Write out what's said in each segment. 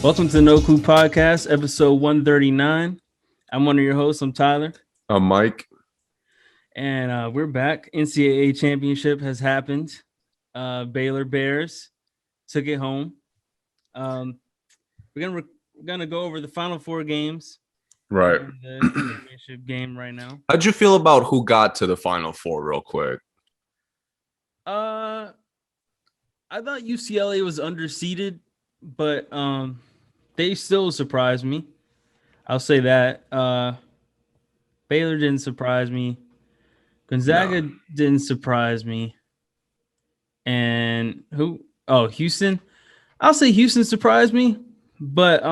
Welcome to the No Clue Podcast, episode 139. I'm one of your hosts. I'm Tyler. I'm Mike. And we're back. NCAA championship has happened. Baylor Bears took it home. We're gonna go over the Final Four games. Right. The championship game right now. How'd you feel about who got to the Final Four real quick? I thought UCLA was underseeded, but they still surprised me. I'll say that. Baylor didn't surprise me. Gonzaga didn't surprise me. And who? Oh, Houston. I'll say Houston surprised me, but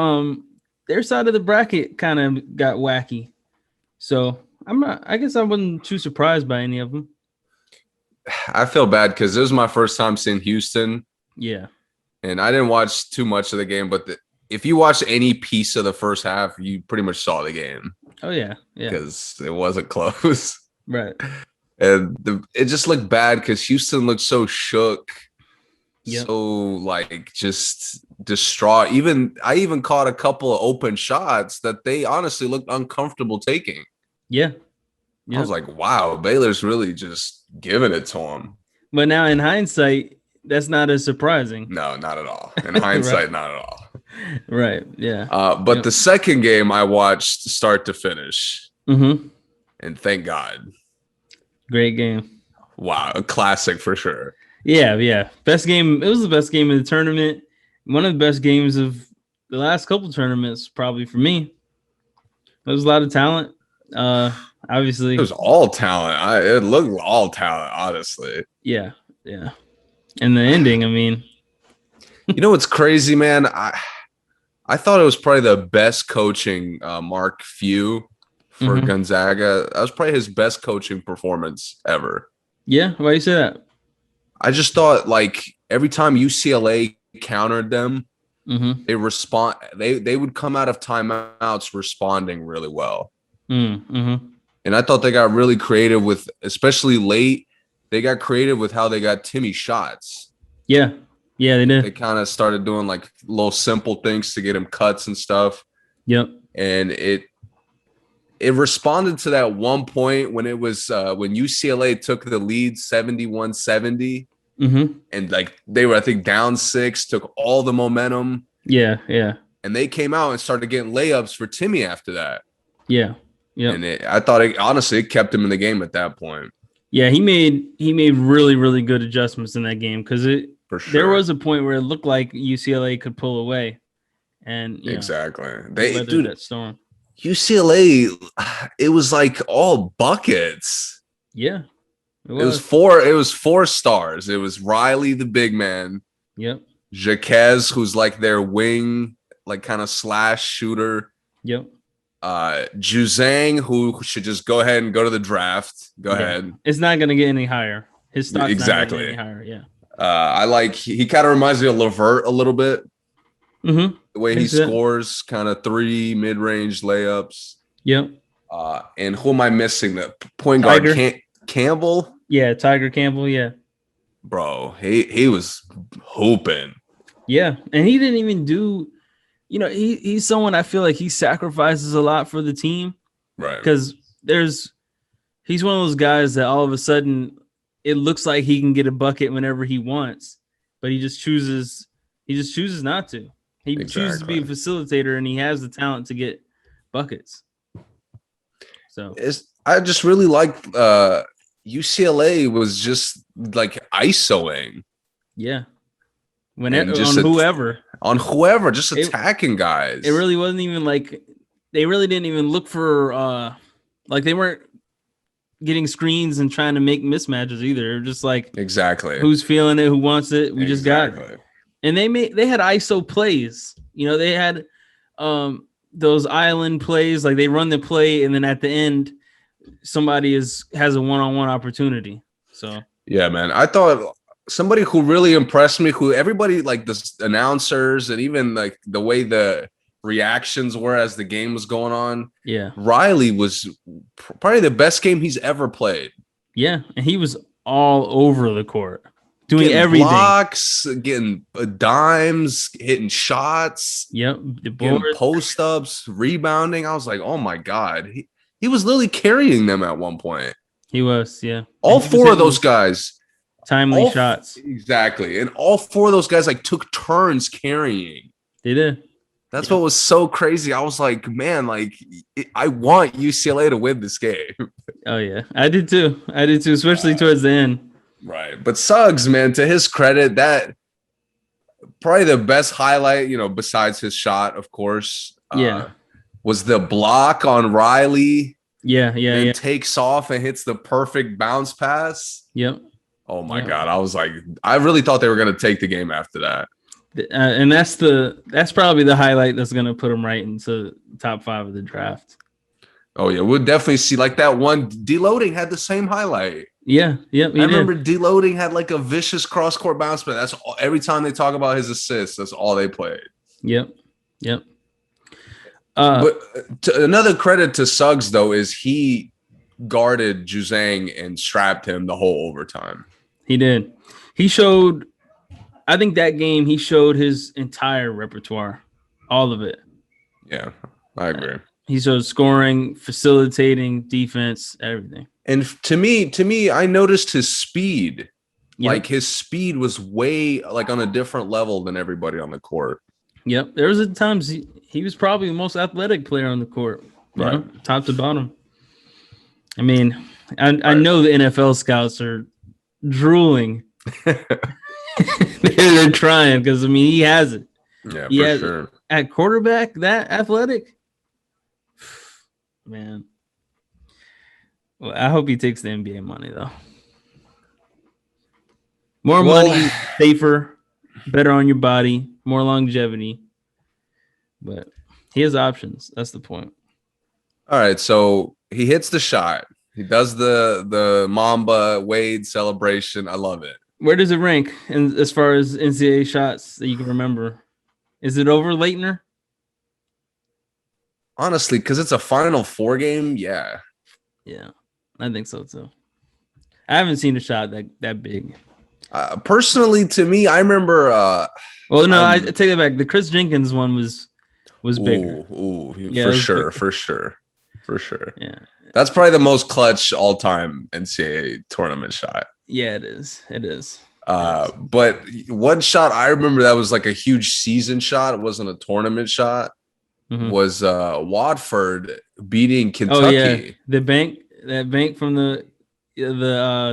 their side of the bracket kind of got wacky. So I guess I wasn't too surprised by any of them. I feel bad because this was my first time seeing Houston. Yeah. And I didn't watch too much of the game, but if you watched any piece of the first half, you pretty much saw the game. Oh, yeah. Yeah. Because it wasn't close. Right. And it just looked bad because Houston looked so shook. Yep. So just distraught. I even caught a couple of open shots that they honestly looked uncomfortable taking. Yeah. I was like, wow, Baylor's really just giving it to him. But now in hindsight, that's not as surprising. No, not at all. In hindsight, not at all. Right. Yeah. But the second game I watched start to finish. Mm-hmm. And thank God. Great game. Wow. A classic for sure. Yeah. Yeah. Best game. It was the best game of the tournament. One of the best games of the last couple tournaments, probably for me. There was a lot of talent. Obviously. It was all talent. It looked all talent, honestly. Yeah. Yeah. And the ending, I mean. You know what's crazy, man? I thought it was probably the best coaching Mark Few for Gonzaga. That was probably his best coaching performance ever. Yeah, why do you say that? I just thought every time UCLA countered them, they would come out of timeouts responding really well. Mm-hmm. And I thought they got really creative with, especially late, they got creative with how they got Timmy shots. Yeah. Yeah, they did. They kind of started doing little simple things to get him cuts and stuff. Yep. And it responded to that one point when it was when UCLA took the lead 71-70. And they were, I think, down 6, took all the momentum. Yeah, yeah. And they came out and started getting layups for Timmy after that. Yeah. Yeah. And I thought it kept him in the game at that point. Yeah, he made really, really good adjustments in that game because there was a point where it looked like UCLA could pull away, and exactly that storm. UCLA, it was all buckets. Yeah, it was 4 stars. It was Riley, the big man. Yep. Jaquez, who's their wing, kind of slash shooter. Yep. Juzang, who should just go ahead and go to the draft. Go ahead. It's not going to get any higher. His stock's exactly not gonna get any higher. Yeah. He kind of reminds me of LeVert a little bit. Mm-hmm. The way he scores, kind of 3 mid-range layups. Yep. And who am I missing? The point guard Campbell. Yeah, Tiger Campbell. Yeah. Bro, he was hooping. Yeah, and he didn't even do. He's someone I feel like he sacrifices a lot for the team. Right. Because he's one of those guys that all of a sudden it looks like he can get a bucket whenever he wants, but he just chooses not to. He chooses to be a facilitator, and he has the talent to get buckets. So I just really like UCLA was just ISOing. Yeah. On whoever, just attacking guys. It really wasn't even they really didn't even look for they weren't getting screens and trying to make mismatches either. They're just exactly who's feeling it, who wants it. We just got it. And they had ISO plays. They had those island plays. They run the play, and then at the end, somebody has a one-on-one opportunity. So yeah, man. I thought somebody who really impressed me, who everybody the announcers and even the way the reactions were as the game was going on. Yeah. Riley was probably the best game he's ever played. Yeah. And he was all over the court. doing getting everything. blocks, getting dimes, hitting shots. Yep, the getting board. post ups, rebounding. I was like, oh my god, he was literally carrying them at one point. He was, yeah. All four of those guys, timely shots. Exactly, and all four of those guys like took turns carrying. They did. That's what was so crazy. I was like, man, like I want UCLA to win this game. Oh yeah, I did too, especially towards the end. Right, but Suggs, man, to his credit, that probably the best highlight, besides his shot, of course. Was the block on Riley. Yeah. Takes off and hits the perfect bounce pass. Yep. Oh my God. I was like, I really thought they were going to take the game after that. And that's probably the highlight that's going to put him right into top 5 of the draft. Oh yeah. We'll definitely see like that one. Deloading had the same highlight. Yeah. Yep. I remember Deloading had like a vicious cross court bounce, but that's all, every time they talk about his assists, that's all they played. Yep. But another credit to Suggs though is he guarded Juzang and strapped him the whole overtime. He did. He showed. I think that game he showed his entire repertoire, all of it. Yeah, I agree. He showed scoring, facilitating, defense, everything. And to me, I noticed his speed. Yep. Like his speed was way like on a different level than everybody on the court. Yep. There was times he was probably the most athletic player on the court, right? Top to bottom. I mean, I know the NFL scouts are drooling. They're trying because, I mean, he has it. Yeah, for sure. At quarterback, that athletic, man. Well, I hope he takes the NBA money, though. More money, safer, better on your body, more longevity. But he has options. That's the point. All right, so he hits the shot. He does the Mamba Wade celebration. I love it. Where does it rank as far as NCAA shots that you can remember? Is it over Leitner? Honestly, because it's a Final Four game, yeah. Yeah, I think so too. I haven't seen a shot that big. Personally, to me, I remember. I take it back. The Chris Jenkins one was bigger. For sure. Yeah, that's probably the most clutch all-time NCAA tournament shot. Yeah, it is. But one shot I remember that was like a huge season shot. It wasn't a tournament shot. Mm-hmm. Was Watford beating Kentucky? Oh yeah, that bank from the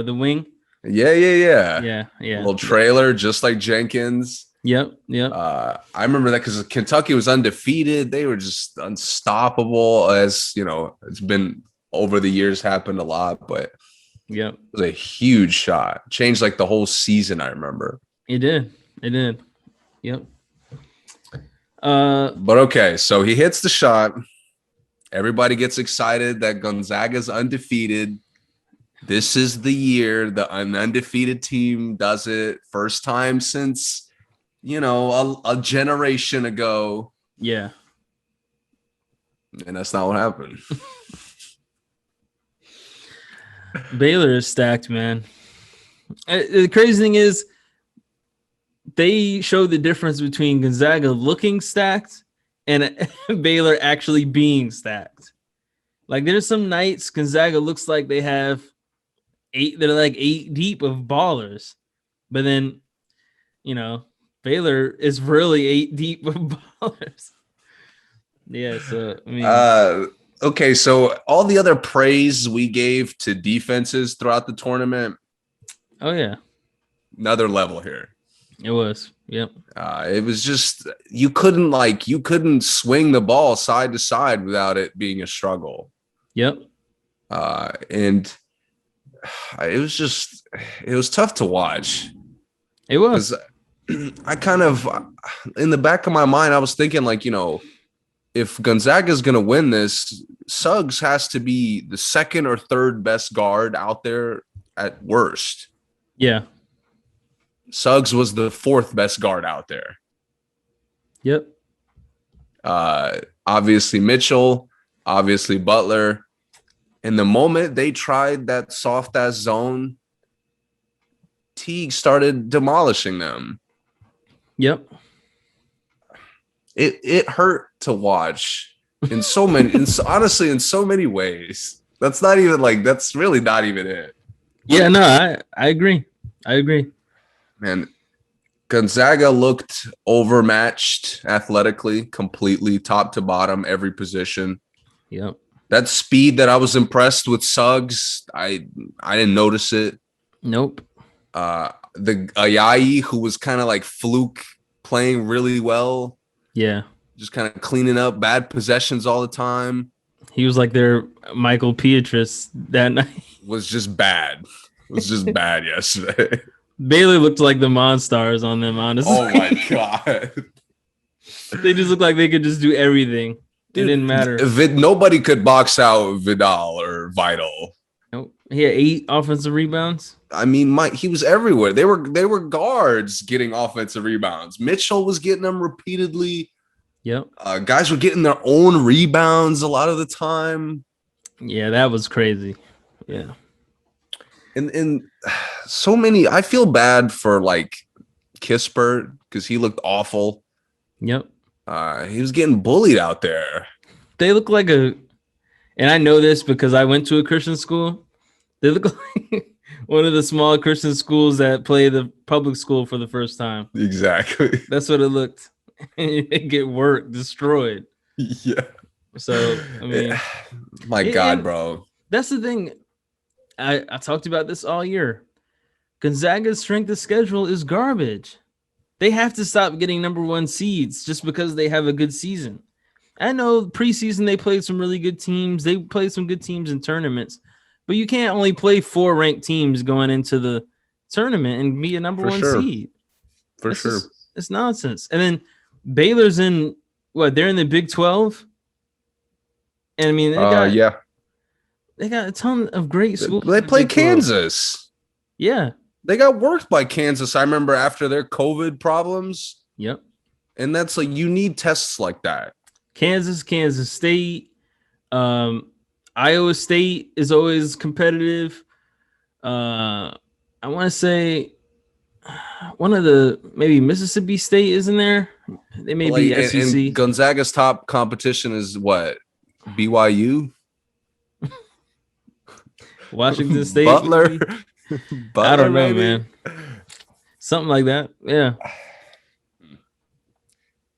wing. Yeah. A little trailer, just like Jenkins. Yep. I remember that because Kentucky was undefeated. They were just unstoppable, as you know, it's been over the years, happened a lot, but yep, it was a huge shot. Changed like the whole season, I remember. It did. Yep. But okay, so he hits the shot. Everybody gets excited that Gonzaga's undefeated. This is the year an undefeated team does it. First time since, a generation ago. Yeah. And that's not what happened. Baylor is stacked, man. The crazy thing is they showed the difference between Gonzaga looking stacked and Baylor actually being stacked. Like there's some nights Gonzaga looks like they have they're like 8 deep of ballers. But then, Baylor is really 8 deep of ballers. Yeah, so I mean okay, so all the other praise we gave to defenses throughout the tournament. Oh yeah. Another level here. It was. Yep. It was just you couldn't swing the ball side to side without it being a struggle. Yep. And it was tough to watch. It was. I kind of in the back of my mind, I was thinking if Gonzaga is going to win this, Suggs has to be the second or third best guard out there at worst. Yeah. Suggs was the 4th best guard out there. Yep. Obviously Mitchell, obviously Butler. And the moment they tried that soft ass zone, Teague started demolishing them. Yep. It hurt to watch in so many, honestly, in so many ways. That's really not even it. Yeah, no, I agree. Man, Gonzaga looked overmatched athletically, completely, top to bottom, every position. Yep. That speed that I was impressed with Suggs, I didn't notice it. Nope. The Ayayi, who was kind of like fluke playing really well. Yeah. Just kind of cleaning up bad possessions all the time. He was like their Michael Pietrus that night. Was just bad. It was just bad yesterday. Baylor looked like the Monstars on them, honestly. Oh my God. They just looked like they could just do everything. Dude, it didn't matter. Nobody could box out Vidal or Vital. Nope. He had 8 offensive rebounds. I mean, he was everywhere. They were guards getting offensive rebounds. Mitchell was getting them repeatedly. Yep. Guys were getting their own rebounds a lot of the time. Yeah, that was crazy. Yeah. And so many, I feel bad for like Kispert because he looked awful. Yep. He was getting bullied out there. They look like and I know this because I went to a Christian school. They look like one of the small Christian schools that play the public school for the first time. Exactly. That's what it looked. They get worked, destroyed. Yeah. So, I mean. My God, bro. That's the thing. I talked about this all year. Gonzaga's strength of schedule is garbage. They have to stop getting number 1 seeds just because they have a good season. I know preseason they played some really good teams. They played some good teams in tournaments. But you can't only play 4 ranked teams going into the tournament and be a number 1 seed. For sure. It's nonsense. And then Baylor's in they're in the Big 12. And I mean, they got a ton of great schools. They played Kansas. Yeah. They got worked by Kansas. I remember after their COVID problems. Yep. And that's like, you need tests like that. Kansas State, Iowa State is always competitive. I want to say one of maybe Mississippi State is in there. They may be SEC. And Gonzaga's top competition is what? BYU? Washington State? Butler? I don't know, man. Something like that. Yeah.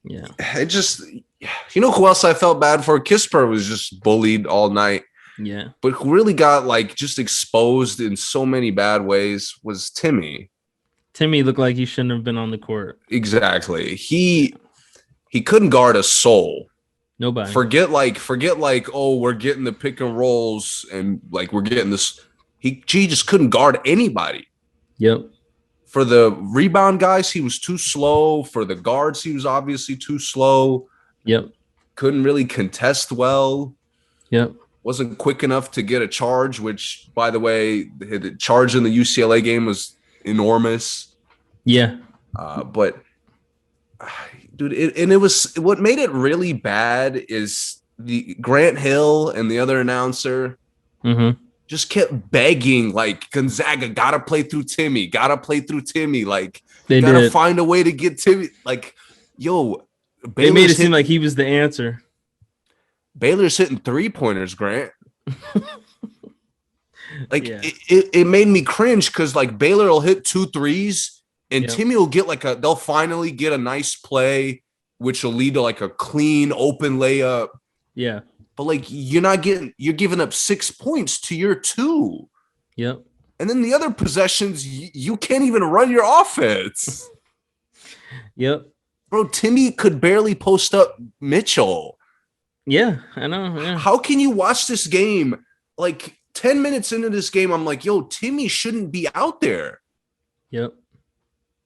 Yeah. It just, you know who else I felt bad for? Kispert was just bullied all night. Yeah. But who really got like just exposed in so many bad ways was Timmy. Timmy looked like he shouldn't have been on the court. Exactly. He couldn't guard a soul. Nobody. Forget like, oh, we're getting the pick and rolls and like we're getting this. He just couldn't guard anybody. Yep. For the rebound guys, he was too slow. For the guards, he was obviously too slow. Yep. Couldn't really contest well. Yep. Wasn't quick enough to get a charge, which, by the way, the charge in the UCLA game was enormous. Yeah. But, dude, it was what made it really bad is the Grant Hill and the other announcer just kept begging, like, Gonzaga gotta play through Timmy, like they gotta did. find a way to get Timmy. Like, yo, they made it seem like he was the answer. Baylor's hitting 3-pointers, Grant. Like, yeah. it made me cringe because like Baylor will hit 2 threes and Timmy will get they'll finally get a nice play, which will lead to like a clean open layup. Yeah. But like you're giving up 6 points to your 2. Yep. And then the other possessions, you can't even run your offense. Yep. Bro, Timmy could barely post up Mitchell. Yeah, I know. Yeah. How can you watch this game? Like 10 minutes into this game, I'm like, yo, Timmy shouldn't be out there. Yep.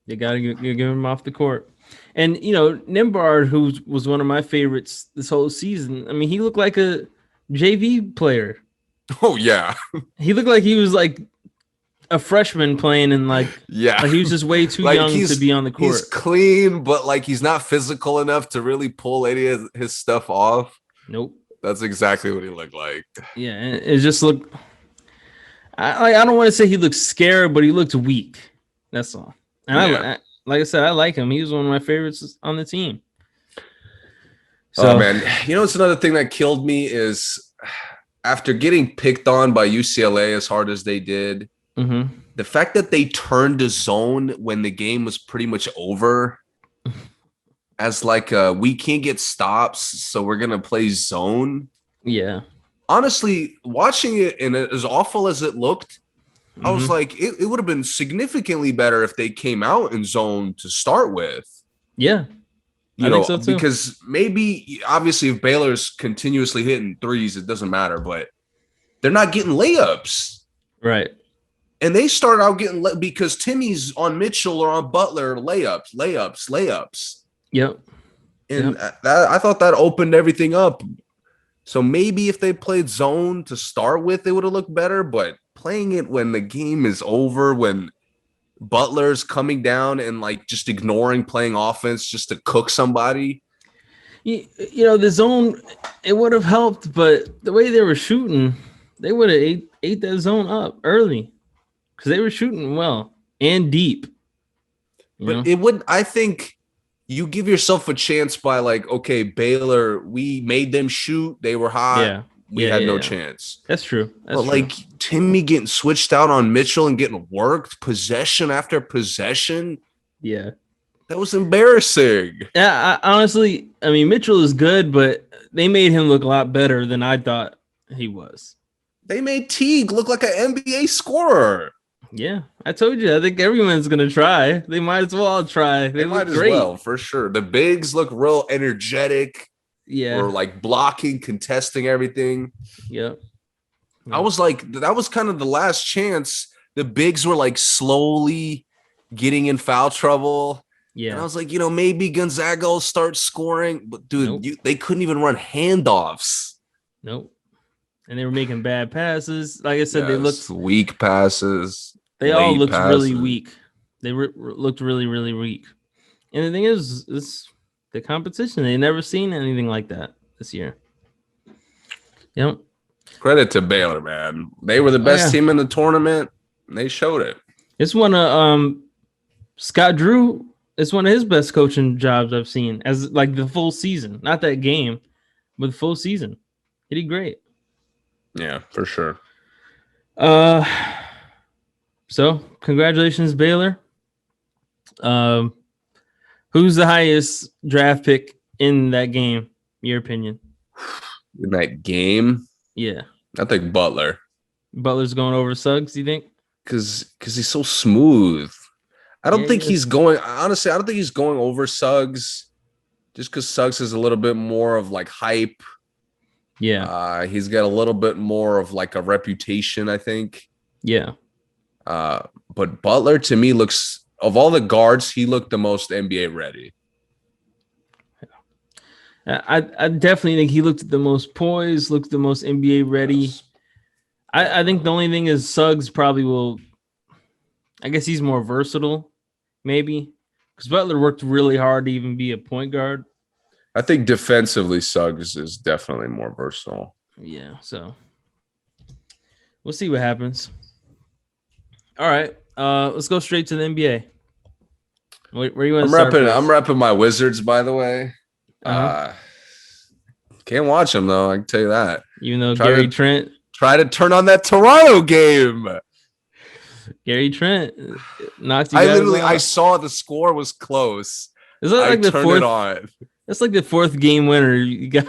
You got to give him off the court. And, you know, Nembhard, who was one of my favorites this whole season, I mean, he looked like a JV player. Oh, yeah. He looked like he was like a freshman playing in like he was just way too young to be on the court. He's clean, but like he's not physical enough to really pull any of his stuff off. Nope. That's exactly what he looked like. Yeah, and it just looked. I don't want to say he looked scared, but he looked weak. That's all. And like I said, I like him. He was one of my favorites on the team. So, oh man, it's another thing that killed me is after getting picked on by UCLA as hard as they did, the fact that they turned to zone when the game was pretty much over as like we can't get stops, so we're gonna play zone. Yeah. Honestly, watching it and as awful as it looked, I was like, it would have been significantly better if they came out in zone to start with. Yeah. I think so too. Because maybe obviously if Baylor's continuously hitting threes, it doesn't matter, but they're not getting layups. Right. And they start out getting because Timmy's on Mitchell or on Butler, layups. Yep. And I thought that opened everything up. So maybe if they played zone to start with, it would have looked better. But playing it when the game is over, when Butler's coming down and like just ignoring playing offense just to cook somebody. The zone, it would have helped, but the way they were shooting, they would have ate that zone up early because they were shooting well and deep. But it would, I think you give yourself a chance by like, okay, Baylor, we made them shoot. They were hot. Yeah. We had no chance. That's true. Like Timmy getting switched out on Mitchell and getting worked possession after possession. Yeah. That was embarrassing. Yeah, honestly, I mean, Mitchell is good, but they made him look a lot better than I thought he was. They made Teague look like an NBA scorer. Yeah, I told you. I think everyone's going to try. They might as well try. They might as well, for sure. The bigs look real energetic. Yeah. Or like blocking, contesting everything. Yep. I was like, that was kind of the last chance. The bigs were like slowly getting in foul trouble. Yeah. And I was like, maybe Gonzaga will start scoring. But dude, they couldn't even run handoffs. Nope. And they were making bad passes. Like I said, they looked weak passes. They all looked really weak. They looked really, really weak. And the thing is, it's the competition. They never seen anything like that this year. Yep. Credit to Baylor, man. They were the best team in the tournament. And they showed it. It's one of Scott Drew. It's one of his best coaching jobs I've seen as like the full season, not that game, but the full season. He did great. Yeah, for sure. So congratulations, Baylor. Who's the highest draft pick in that game? Your opinion? In that game? Yeah. I think Butler. Butler's going over Suggs, you think? Because he's so smooth. I don't think he's going. Honestly, I don't think he's going over Suggs. Just because Suggs is a little bit more of like hype. Yeah. He's got a little bit more of like a reputation, I think. Yeah. But Butler to me looks, of all the guards, he looked the most NBA ready. I definitely think he looked the most poised, looked the most NBA ready. Yes. I think the only thing is Suggs probably will. I guess he's more versatile, maybe, because Butler worked really hard to even be a point guard. I think defensively, Suggs is definitely more versatile. Yeah, so we'll see what happens. All right, let's go straight to the NBA. Where you want to start? I'm repping my Wizards, by the way. Can't watch them though. I can tell you that. Even though Gary Trent tried to turn on that Toronto game. Gary Trent knocked you. I saw the score was close. Is that like the fourth? It on. That's like the fourth game winner you got.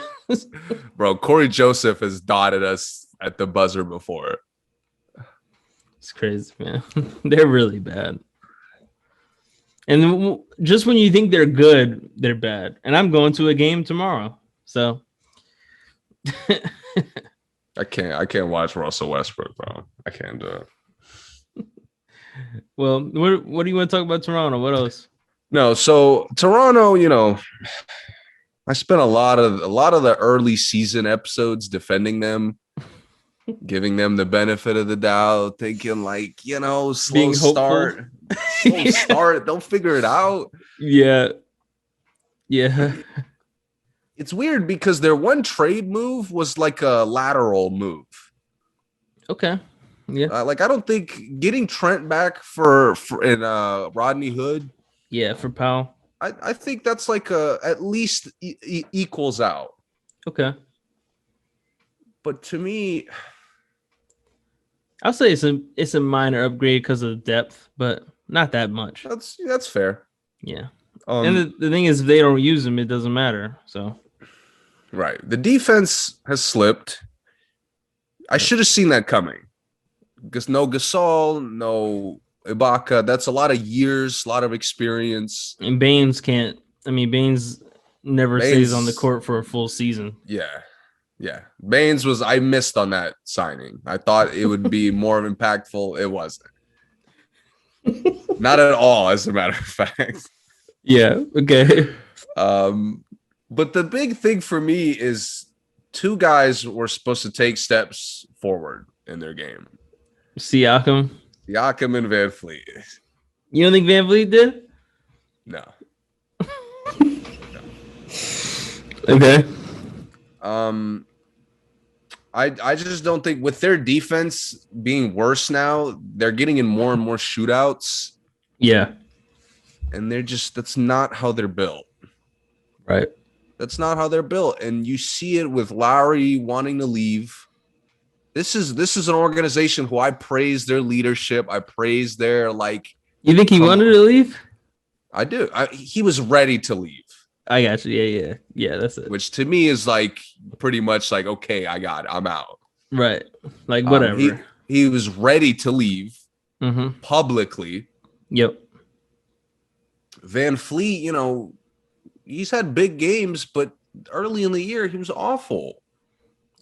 Bro, Corey Joseph has dotted us at the buzzer before. It's crazy, man. They're really bad. And just when you think they're good, they're bad. And I'm going to a game tomorrow. So I can't watch Russell Westbrook, bro. I can't do it. Well, what do you want to talk about Toronto? What else? No, so Toronto, I spent a lot of the early season episodes defending them, giving them the benefit of the doubt, thinking like, slow start. Slow start. They'll figure it out. Yeah. Yeah. It's weird because their one trade move was like a lateral move. Okay. Yeah. Like I don't think getting Trent back for and Rodney Hood. Yeah, for Powell. I think that's like at least equals out. Okay. But to me, I'll say it's a minor upgrade because of depth, but not that much. that's fair. Yeah. And the thing is, if they don't use him, it doesn't matter. So right. The defense has slipped. I should have seen that coming. Because no Gasol, no Ibaka. That's a lot of years, a lot of experience. and Baines can't. I mean, Baines never stays on the court for a full season. Yeah. Yeah. Baines was, I missed on that signing. I thought it would be more impactful. It wasn't. Not at all, as a matter of fact. Yeah. Okay. But the big thing for me is two guys were supposed to take steps forward in their game. Siakam and Van Fleet. You don't think Van Vliet did? No. Okay. I just don't think with their defense being worse now, they're getting in more and more shootouts. Yeah. And that's not how they're built. Right. That's not how they're built. And you see it with Lowry wanting to leave. This is an organization who I praise their leadership. I praise their You think he wanted to leave? I do. He was ready to leave. I got you. Yeah. That's it. Which to me is pretty much okay, I got it. I'm out. Right. Whatever. He was ready to leave publicly. Yep. Van Fleet, he's had big games, but early in the year he was awful.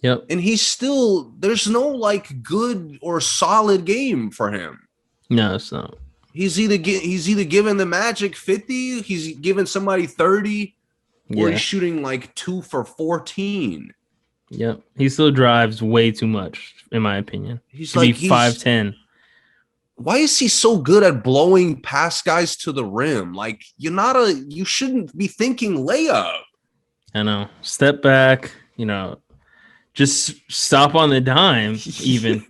Yep. And there's no good or solid game for him. No, it's not. He's either giving the Magic 50, he's giving somebody 30, or he's shooting 2 for 14. Yep. He still drives way too much, in my opinion. He's 5'10". Why is he so good at blowing past guys to the rim? You shouldn't be thinking layup. I know. Step back, just stop on the dime, even.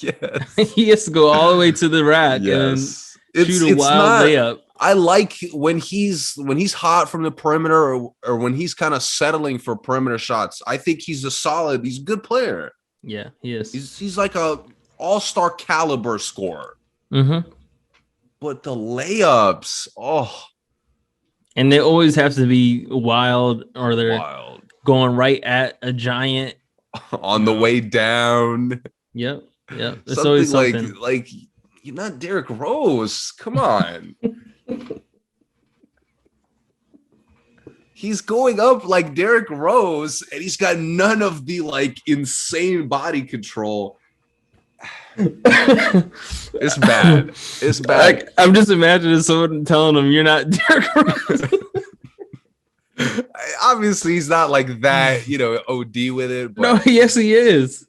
Yes. He has to go all the way to the rack and shoot a wild layup. I like when he's hot from the perimeter or when he's kind of settling for perimeter shots. I think he's a good player. Yeah, he is. He's like a all-star caliber scorer. Mm-hmm. But the layups, and they always have to be wild or they're going right at a giant on the way down. Yep. It's something always something like you're not Derrick Rose. Come on. He's going up like Derrick Rose, and he's got none of the insane body control. It's bad. It's bad. I'm just imagining someone telling him you're not Derrick Rose. Obviously, he's not like that, OD with it. But no, yes, he is.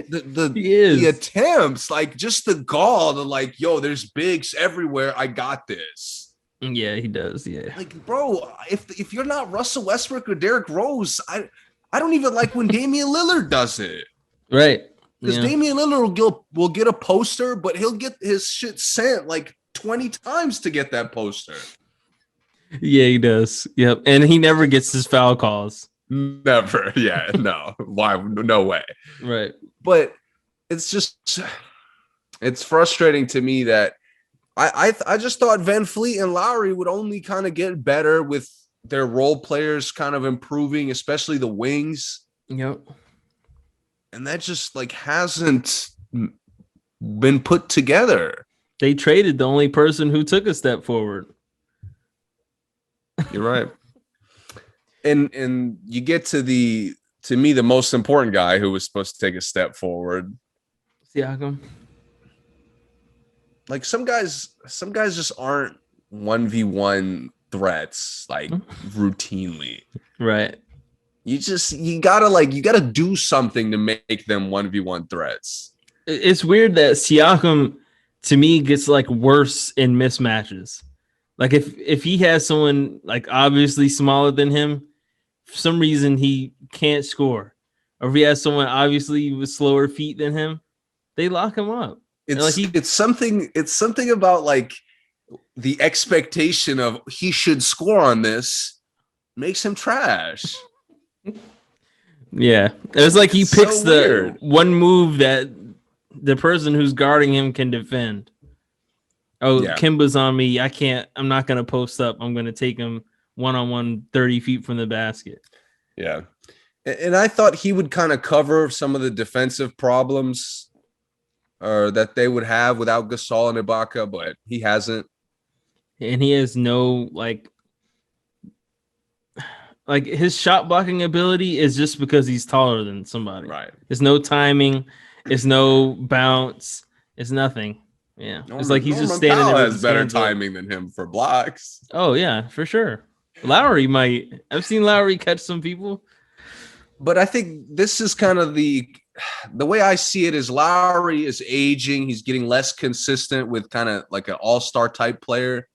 The attempts, just the gall to yo, there's bigs everywhere. I got this. Yeah, he does. Yeah. Bro, if you're not Russell Westbrook or Derrick Rose, I don't even like when Damian Lillard does it. Right. Because Damian Lillard will get a poster, but he'll get his shit sent 20 times to get that poster. Yeah, he does. Yep. And he never gets his foul calls. Never. Yeah. No. Why? No way. Right. But it's frustrating to me that I just thought Van Fleet and Lowry would only kind of get better with their role players kind of improving, especially the wings. Yep. And that just hasn't been put together. They traded the only person who took a step forward. You're right. And you get to me, the most important guy who was supposed to take a step forward. Siakam. Some guys just aren't 1v1 threats routinely. Right. You gotta do something to make them 1v1 threats. It's weird that Siakam to me gets worse in mismatches. If he has someone obviously smaller than him, for some reason he can't score. Or if he has someone obviously with slower feet than him, They lock him up. It's something about like the expectation of he should score on this makes him trash. Yeah, it was like he It's picks so the weird. one move that the person who's guarding him can defend. Oh, Yeah. Kimba's on me. I'm not going to post up. I'm going to take him one-on-one 30 feet from the basket. Yeah. And I thought he would kind of cover some of the defensive problems that they would have without Gasol and Ibaka, but he hasn't. And he has no like his shot blocking ability is just because he's taller than somebody. Right. There's no timing. It's no bounce. It's nothing. Yeah. It's like he's just standing there with has better hands up. timing than him for blocks. Oh, yeah, for sure. Lowry might. I've seen Lowry catch some people. But I think this is kind of the way I see it is Lowry is aging. He's getting less consistent with kind of like an all-star type player.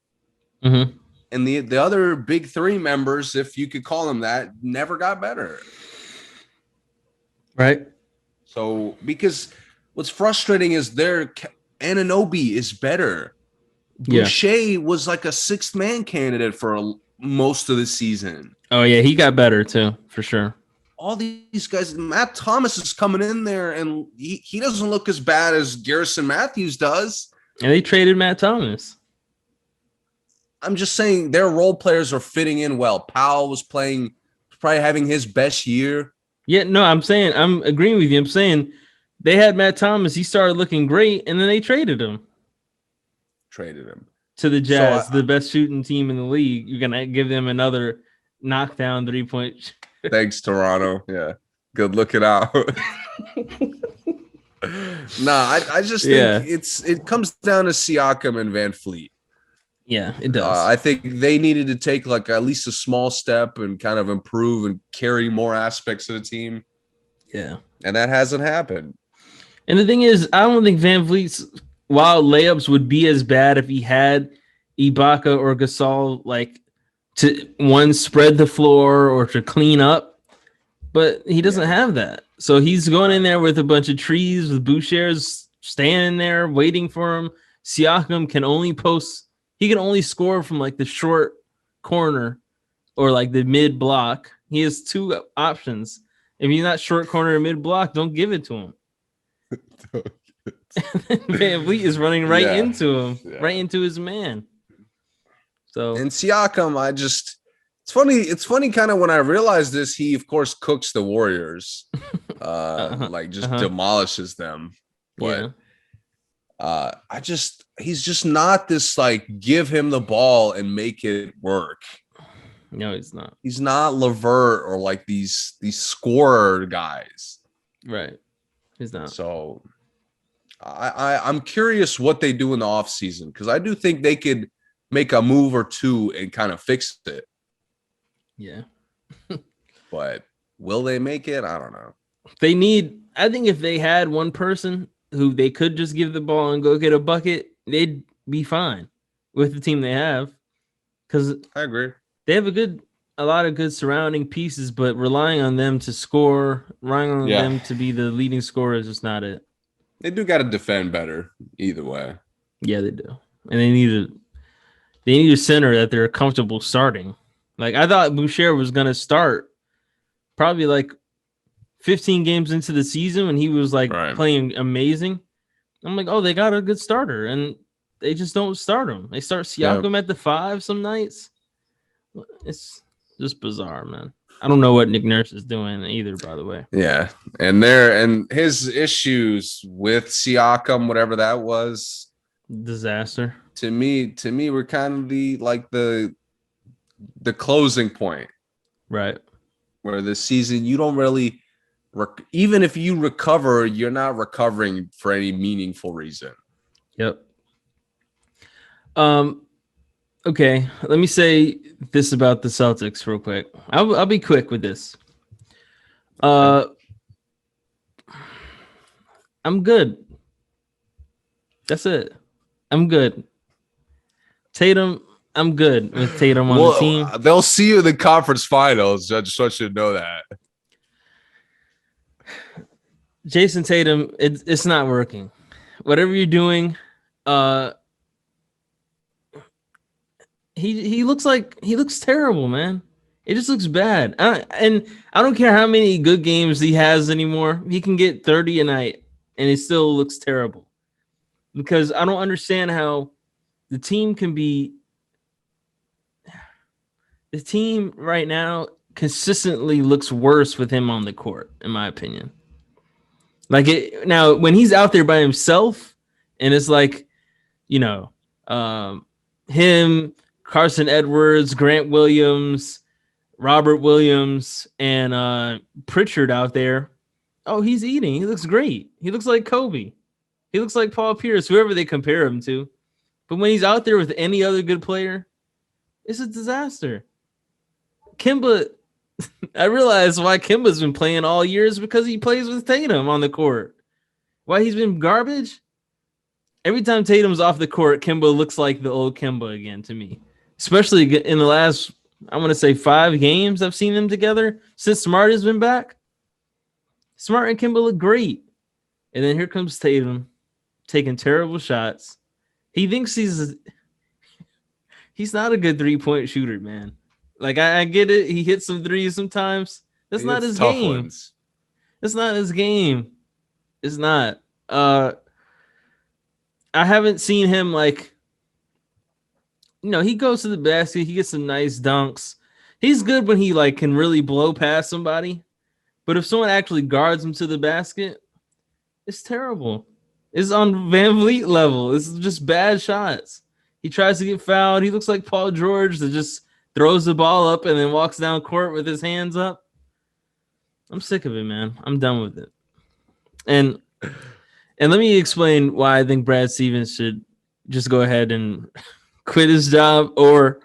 Mm-hmm. And the other big three members, if you could call them that, never got better. Right. So because what's frustrating is their Anunoby is better. Yeah. Boucher was like a sixth man candidate for most of the season. Oh, yeah, he got better too, for sure. All these guys, Matt Thomas is coming in there, and he doesn't look as bad as Garrison Matthews does. And they traded Matt Thomas. I'm just saying their role players are fitting in well. Powell was probably having his best year. Yeah, no, I'm agreeing with you. I'm saying they had Matt Thomas. He started looking great, and then they traded him. To the Jazz, the best shooting team in the league. You're going to give them another knockdown 3-point. Thanks, Toronto. Yeah. Good looking out. I just think it comes down to Siakam and Van Fleet. Yeah, it does. I think they needed to take like at least a small step and kind of improve and carry more aspects of the team. Yeah. And that hasn't happened. And the thing is, I don't think Van Vliet's wild layups would be as bad if he had Ibaka or Gasol like to spread the floor or to clean up, but he doesn't have that. So he's going in there with a bunch of trees with Boucher's standing there waiting for him. Siakam can only score from like the short corner or like the mid block. He has two options. If he's not short corner or mid block, don't give it to him. Van Vliet is running right into him, right into his man. So and Siakam, it's funny kind of when I realized this, he of course cooks the Warriors, demolishes them. But he's just not this like give him the ball and make it work. No, he's not. He's not LeVert or like these scorer guys. Right. He's not. So I'm curious what they do in the offseason because I do think they could make a move or two and kind of fix it. Yeah. But will they make it? I don't know. I think if they had one person who they could just give the ball and go get a bucket, they'd be fine with the team they have. Because I agree. They have a lot of good surrounding pieces, but relying on them to score, relying on them to be the leading scorer is just not it. They do got to defend better either way. Yeah, they do. And they need a center that they're comfortable starting. Like I thought Boucher was going to start probably like 15 games into the season when he was like playing amazing. I'm like, oh, they got a good starter, and they just don't start him. They start Siakam at the 5 some nights. It's just bizarre, man. I don't know what Nick Nurse is doing either, by the way. Yeah, and his issues with Siakam, whatever that was, disaster. To me, were kind of the closing point, right? Where the season you don't really, even if you recover, you're not recovering for any meaningful reason. Yep. Okay, let me say this about the Celtics real quick. I'll be quick with this. I'm good. That's it. I'm good. Tatum, I'm good with Tatum on the team. They'll see you in the conference finals. I just want you to know that. Jayson Tatum, it's not working. Whatever you're doing, uh, he looks terrible, man. It just looks bad. And I don't care how many good games he has anymore. He can get 30 a night, and it still looks terrible. Because I don't understand how the team can be. The team right now consistently looks worse with him on the court, in my opinion. Like it now, when he's out there by himself, and it's like, you know, him, Carson Edwards, Grant Williams, Robert Williams, and Pritchard out there. Oh, he's eating. He looks great. He looks like Kobe. He looks like Paul Pierce, whoever they compare him to. But when he's out there with any other good player, it's a disaster. Kemba, I realize why Kemba's been playing all year is because he plays with Tatum on the court. Why he's been garbage? Every time Tatum's off the court, Kemba looks like the old Kemba again to me. Especially in the last, I want to say 5 games I've seen them together since Smart has been back. Smart and Kemba look great. And then here comes Tatum taking terrible shots. He thinks he's not a good 3-point shooter, man. Like I get it. He hits some threes sometimes. That's not his game. That's not his game. It's not. I haven't seen him like, he goes to the basket. He gets some nice dunks. He's good when he like can really blow past somebody. But if someone actually guards him to the basket, it's terrible. It's on Van Vliet level. It's just bad shots. He tries to get fouled. He looks like Paul George that just throws the ball up and then walks down court with his hands up. I'm sick of it, man. I'm done with it. And let me explain why I think Brad Stevens should just go ahead and quit his job, or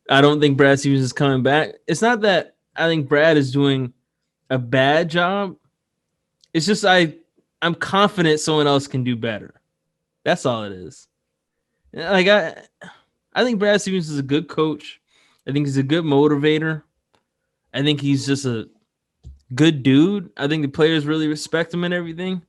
I don't think Brad Stevens is coming back. It's not that I think Brad is doing a bad job. It's just I'm confident someone else can do better. That's all it is. Like I think Brad Stevens is a good coach. I think he's a good motivator. I think he's just a good dude. I think the players really respect him and everything.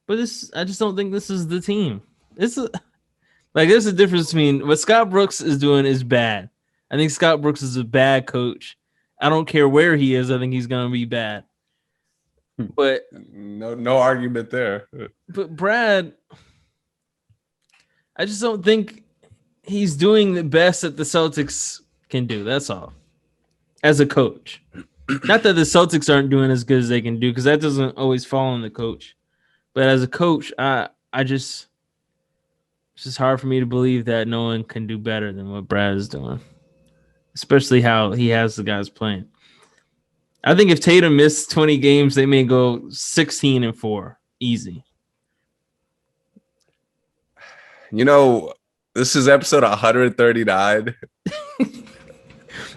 But I just don't think this is the team. There's a difference between what Scott Brooks is doing is bad. I think Scott Brooks is a bad coach. I don't care where he is. I think he's going to be bad. But no argument there. But Brad, I just don't think he's doing the best that the Celtics can do. That's all. As a coach. Not that the Celtics aren't doing as good as they can do, because that doesn't always fall on the coach. But as a coach, it's just hard for me to believe that no one can do better than what Brad is doing. Especially how he has the guys playing. I think if Tatum missed 20 games, they may go 16-4. Easy. This is episode 139.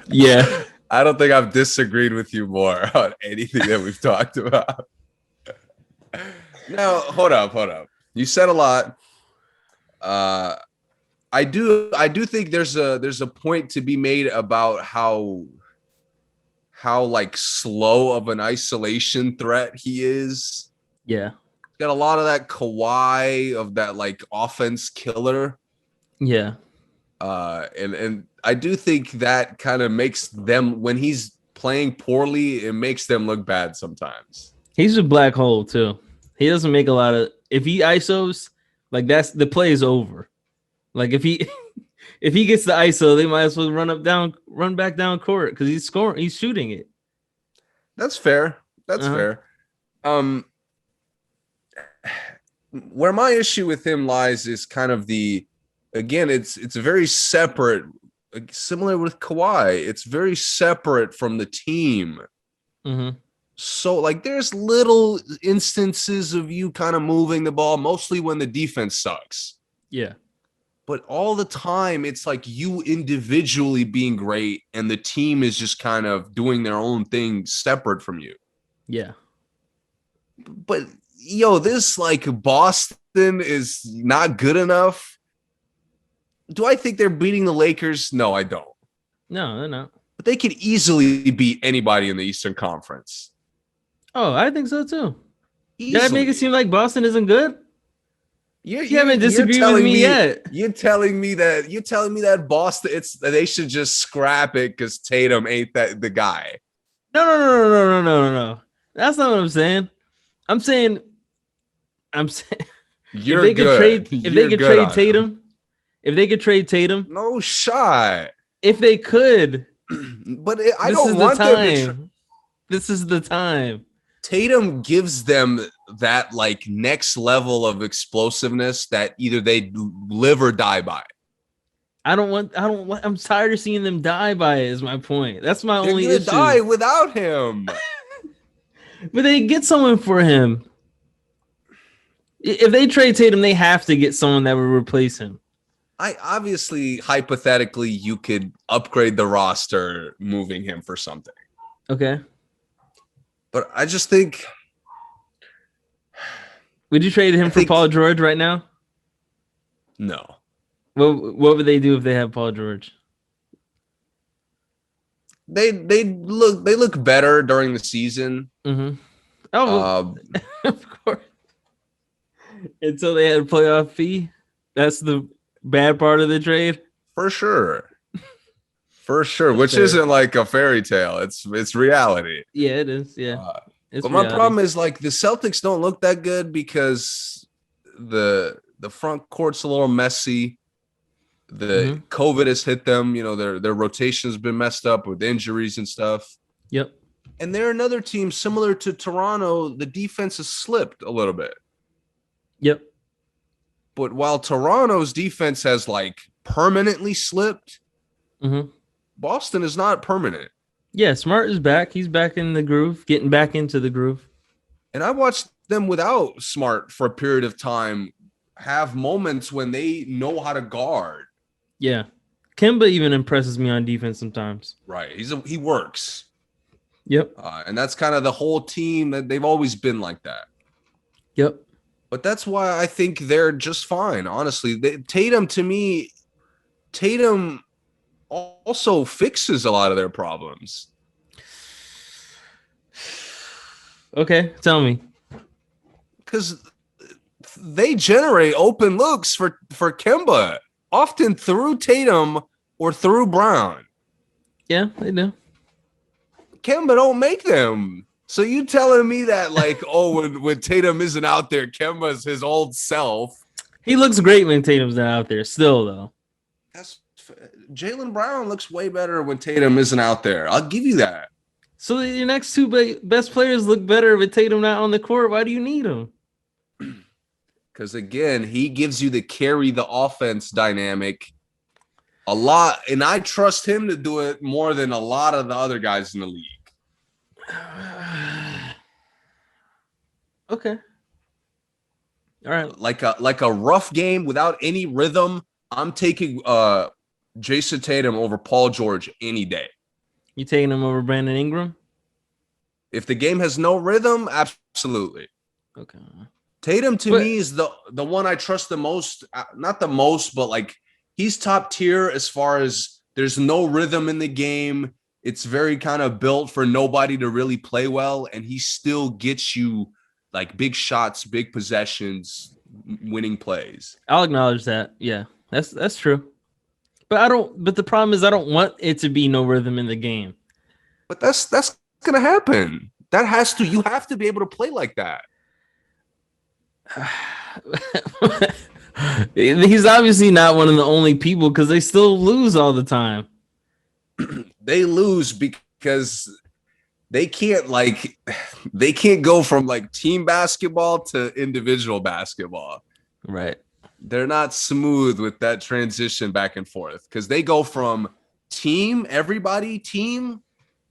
Yeah. I don't think I've disagreed with you more on anything that we've talked about. Now, hold up. You said a lot. I do think there's a point to be made about how like slow of an isolation threat he is. Yeah. Got a lot of that Kawhi of that like offense killer. Yeah. And I do think that kind of makes them, when he's playing poorly, it makes them look bad sometimes. He's a black hole too. He doesn't make a lot of, if he ISOs, like that's the play is over. Like if he gets the ISO, they might as well run back down court because he's scoring, he's shooting it. That's fair. That's fair. Where my issue with him lies is kind of again, it's very separate, similar with Kawhi. It's very separate from the team. Mm-hmm. So like there's little instances of you kind of moving the ball, mostly when the defense sucks. Yeah. But all the time, it's like you individually being great and the team is just kind of doing their own thing separate from you. Yeah. But, this like Boston is not good enough. Do I think they're beating the Lakers? No, I don't. No, they're not. But they could easily beat anybody in the Eastern Conference. Oh, I think so too. Did I make it seem easily. like Boston isn't good? You haven't You're disagreed with telling me me yet. you're telling me that Boston they should just scrap it because Tatum ain't that the guy. No. That's not what I'm saying. I'm saying I'm saying if You're they could good. trade You're good on him. If they could trade Tatum, No shot. if they could, But I this don't is the want them to. time. This is the time. Tatum gives them that like next level of explosiveness that either they live or die by. I'm tired of seeing them die by it, is my point. That's my They're only gonna die issue. without him. But they get someone for him. If they trade Tatum, they have to get someone that will replace him. I obviously, hypothetically, you could upgrade the roster moving him for something. Okay. But I just think. Would you trade him for Paul George right now? No. What would they do if they have Paul George? They look better during the season. Mm-hmm. Oh, of course. Until they had a playoff fee. That's the bad part of the trade. For sure. Which isn't like a fairy tale. It's reality. Yeah, it is. Yeah. But my problem is like the Celtics don't look that good because the front court's a little messy. The COVID has hit them. You know, their rotation's been messed up with injuries and stuff. Yep. And they're another team similar to Toronto. The defense has slipped a little bit. Yep. But while Toronto's defense has like permanently slipped, Boston is not permanent. Yeah, Smart is back. He's back in the groove, getting back into the groove. And I watched them without Smart for a period of time have moments when they know how to guard. Yeah. Kemba even impresses me on defense sometimes. Right. He works. Yep. And that's kind of the whole team that they've always been like that. Yep. But that's why I think they're just fine. Honestly, Tatum also fixes a lot of their problems. Okay. Tell me. Because they generate open looks for Kemba, often through Tatum or through Brown. Yeah, they do. Kemba don't make them. So you telling me that like, when Tatum isn't out there, Kemba's his old self. He looks great when Tatum's not out there still, though. Jaylen Brown looks way better when Tatum isn't out there. I'll give you that. So your next two best players look better with Tatum not on the court. Why do you need him? Because, again, he gives you the carry the offense dynamic a lot, and I trust him to do it more than a lot of the other guys in the league. Okay. All right. Like a rough game without any rhythm, I'm taking Jayson Tatum over Paul George any day. You taking him over Brandon Ingram? If the game has no rhythm, absolutely. Okay. Tatum to me is the one I trust the most. Not the most, but like he's top tier as far as there's no rhythm in the game. It's very kind of built for nobody to really play well, and he still gets you like big shots, big possessions, winning plays. I'll acknowledge that. Yeah, that's true. But the problem is I don't want it to be no rhythm in the game. But that's gonna happen. You have to be able to play like that. He's obviously not one of the only people because they still lose all the time. They lose because they can't go from like team basketball to individual basketball. Right. They're not smooth with that transition back and forth because they go from everybody team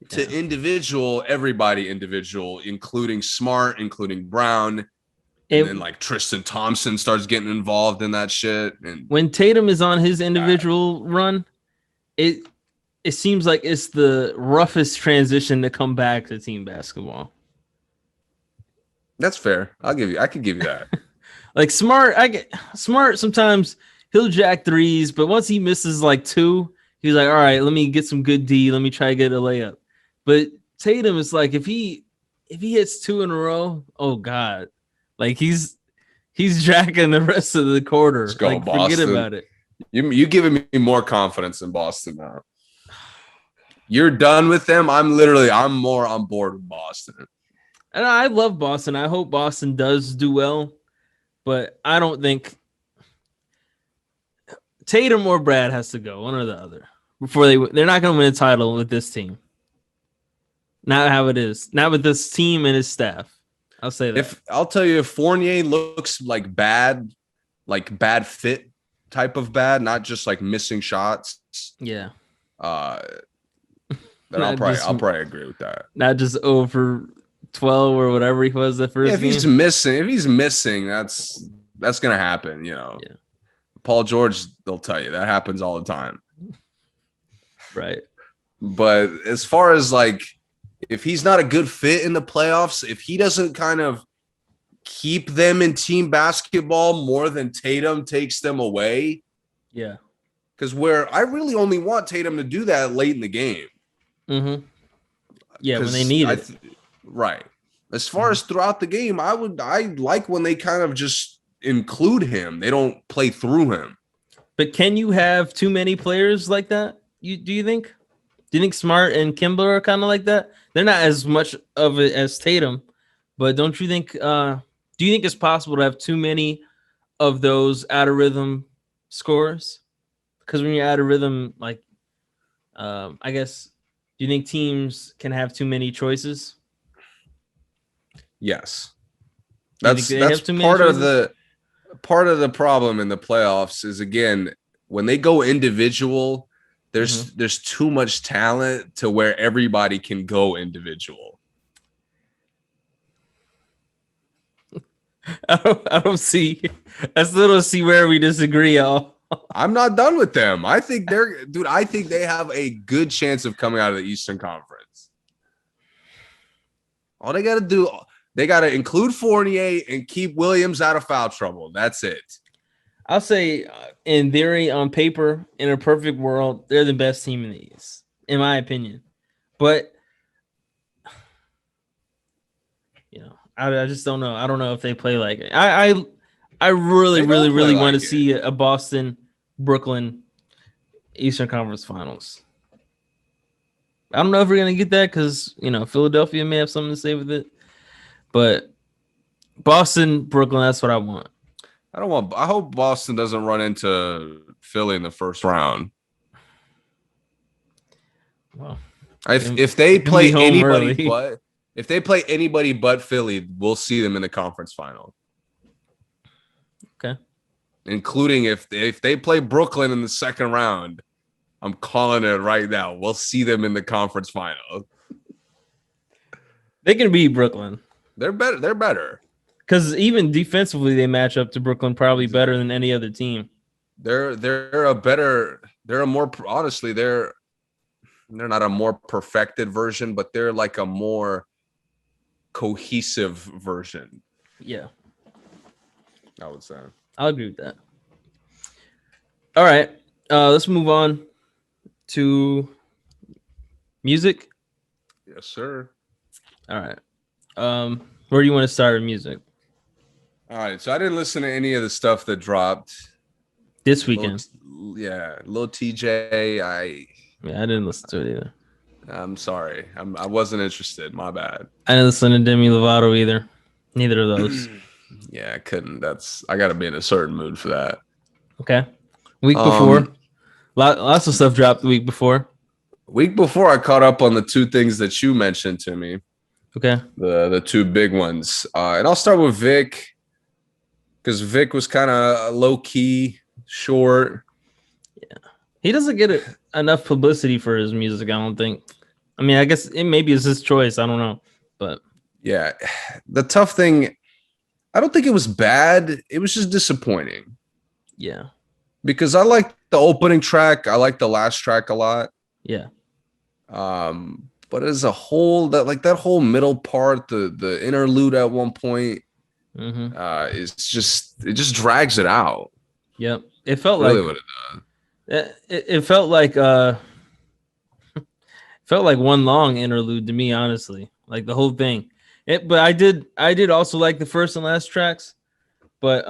to individual, everybody individual, including Smart, including Brown. And then like Tristan Thompson starts getting involved in that shit. And when Tatum is on his individual run, it seems like it's the roughest transition to come back to team basketball. That's fair. I could give you that. Like Smart sometimes he'll jack threes, but once he misses like two, he's like, all right, let me get some good D. Let me try to get a layup. But Tatum is like, if he hits two in a row, oh God. Like he's jacking the rest of the quarter. Let's go, Like forget Boston. about it. You giving me more confidence in Boston now. You're done with them. I'm more on board with Boston. And I love Boston. I hope Boston does do well, but I don't think Tatum or Brad has to go, one or the other, before they're not going to win a title with this team. Not how it is. Not with this team and his staff. I'll say that. I'll tell you, if Fournier looks like bad fit type of bad, not just like missing shots. Yeah. Then I'll probably agree with that. Not just over 12 or whatever he was the first. Yeah, if he's missing, that's gonna happen. You know. Yeah. Paul George, they'll tell you that happens all the time. Right. But as far as like, if he's not a good fit in the playoffs, if he doesn't kind of keep them in team basketball more than Tatum takes them away. Yeah. Because where I really only want Tatum to do that late in the game. Mm-hmm. Yeah, when they need it. Right. As far as throughout the game, I like when they kind of just include him. They don't play through him. But can you have too many players like that? Do you think? Do you think Smart and Kimber are kind of like that? They're not as much of it as Tatum, but don't you think? Do you think it's possible to have too many of those out of rhythm scores? Because when you're out of rhythm, like, I guess, do you think teams can have too many choices? Yes, that's part of the problem in the playoffs. Is again when they go individual. There's too much talent to where everybody can go individual. I don't see. I still don't see where we disagree, y'all. I'm not done with them. I think they have a good chance of coming out of the Eastern Conference. All they got to do, they got to include Fournier and keep Williams out of foul trouble. That's it. I'll say, in theory, on paper, in a perfect world, they're the best team in the East, in my opinion. But, you know, I just don't know. I don't know if they play like it. I really want to see a Boston, Brooklyn, Eastern Conference Finals. I don't know if we're gonna get that because Philadelphia may have something to say with it, but Boston, Brooklyn, that's what I want. I hope Boston doesn't run into Philly in the first round. Well, if they play anybody but Philly, we'll see them in the conference final. Okay. Including if they play Brooklyn in the second round, I'm calling it right now. We'll see them in the conference final. They can beat Brooklyn. They're better. Because even defensively, they match up to Brooklyn probably better than any other team. They're not a more perfected version, but they're like a more cohesive version. Yeah. I would say. I'll agree with that. All right. Let's move on to music. Yes, sir. All right. Where do you want to start with music? All right. So I didn't listen to any of the stuff that dropped this weekend. Lil TJ. I didn't listen to it either. I'm sorry. I wasn't interested. My bad. I didn't listen to Demi Lovato either. Neither of those. Yeah, I couldn't. I got to be in a certain mood for that. Okay. Week before. Lots of stuff dropped the week before. Week before, I caught up on the two things that you mentioned to me. Okay. The two big ones. And I'll start with Vic. Because Vic was kind of low-key, short. Yeah. He doesn't get enough publicity for his music, I don't think. I mean, I guess maybe it's his choice. I don't know. But yeah. The tough thing, I don't think it was bad. It was just disappointing. Yeah. Because I like the opening track. I like the last track a lot. Yeah. But as a whole, that whole middle part, the interlude at one point, it just drags it out. Yep. It felt really like what it does. It felt like one long interlude to me, honestly. Like the whole thing. But I did also like the first and last tracks, but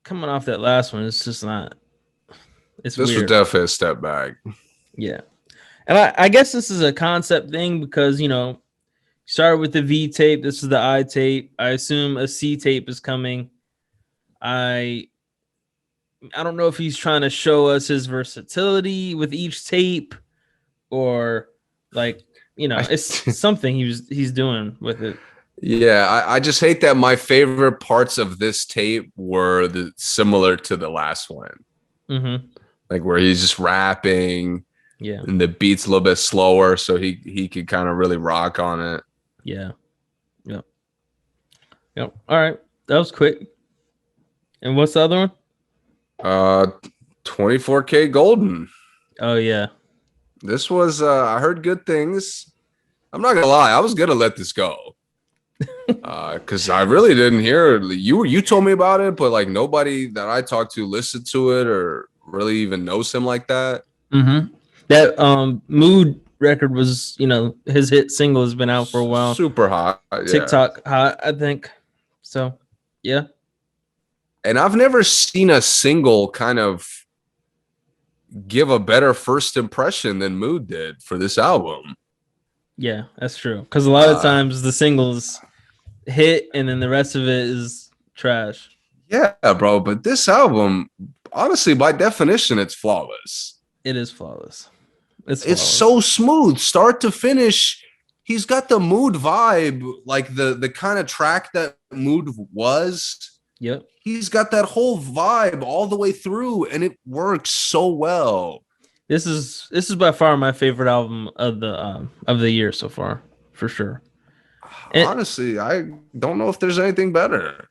coming off that last one, it's just not. It's This was weird. definitely a step back. Yeah, and I guess this is a concept thing because started with the V tape. This is the I tape. I assume a C tape is coming. I don't know if he's trying to show us his versatility with each tape, or like it's something he's doing with it. Yeah, I just hate that my favorite parts of this tape were similar to the last one. Mm-hmm. Like where he's just rapping, Yeah, and the beat's a little bit slower, so he could kind of really rock on it. yeah, yep. All right, that was quick. And what's the other one? 24KGOLDN. Oh yeah. This was I heard good things. I'm not gonna lie, I was gonna let this go. Because I really didn't hear it. You told me about it, but like nobody that I talked to listened to it or really even knows him like that. Mm-hmm. That Mood record was, his hit single has been out for a while. Super hot. Yeah. TikTok hot, I think. So yeah. And I've never seen a single kind of give a better first impression than Mood did for this album. Yeah, that's true. Because a lot of times the singles hit and then the rest of it is trash. Yeah, bro. But this album, honestly, by definition, it's flawless. It is flawless. It's so smooth, start to finish. He's got the Mood vibe, like the kind of track that Mood was. Yep. He's got that whole vibe all the way through, and it works so well. This is by far my favorite album of the year so far, for sure. And, honestly, I don't know if there's anything better.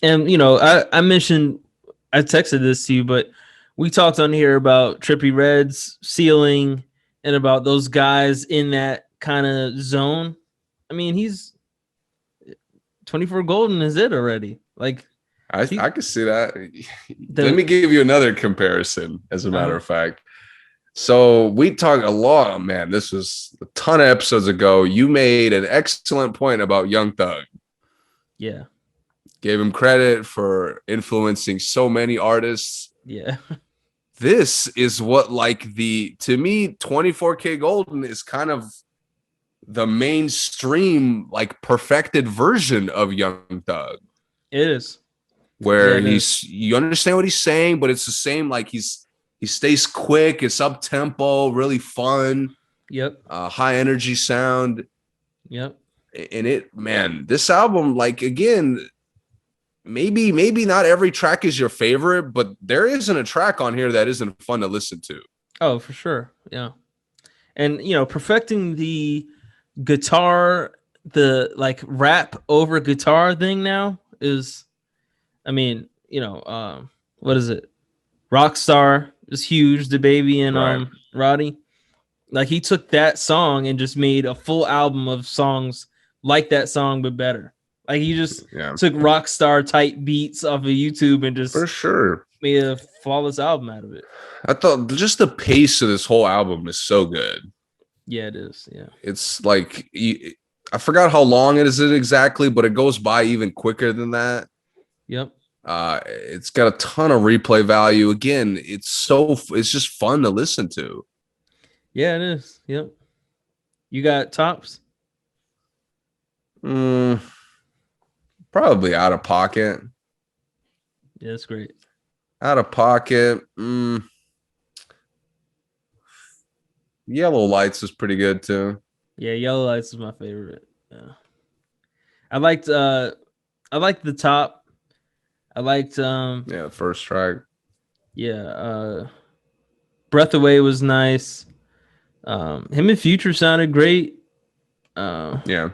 And I mentioned, I texted this to you, but we talked on here about Trippie Redd's Ceiling and about those guys in that kind of zone. I mean, he's 24KGOLDN is it already. Like I can see that. Let me give you another comparison, as a matter of fact. So we talked a lot, man. This was a ton of episodes ago. You made an excellent point about Young Thug. Yeah. Gave him credit for influencing so many artists. Yeah. This is what, to me, 24KGOLDN is kind of the mainstream, perfected version of Young Thug. It is. Where you understand what he's saying, but it's the same, he stays quick, it's up tempo, really fun. Yep. High energy sound. Yep. And this album, again, maybe not every track is your favorite, but there isn't a track on here that isn't fun to listen to. Oh, for sure. Yeah. And perfecting the guitar, the rap over guitar thing now is, I mean, what is it? Rockstar is huge, the baby and Roddy. He took that song and just made a full album of songs like that song but better. He just took Rockstar type beats off of YouTube and just for sure made a flawless album out of it. I thought just the pace of this whole album is so good. Yeah, it is. Yeah. It's I forgot how long it is exactly, but it goes by even quicker than that. Yep. It's got a ton of replay value. Again, it's just fun to listen to. Yeah, it is. Yep. You got tops? Probably Out of Pocket. Yeah, that's great. Out of Pocket. Yellow Lights was pretty good too. Yeah, Yellow Lights is my favorite. Yeah. I liked the top. I liked the first track. Yeah, Breath Away was nice. Him and Future sounded great. Yeah.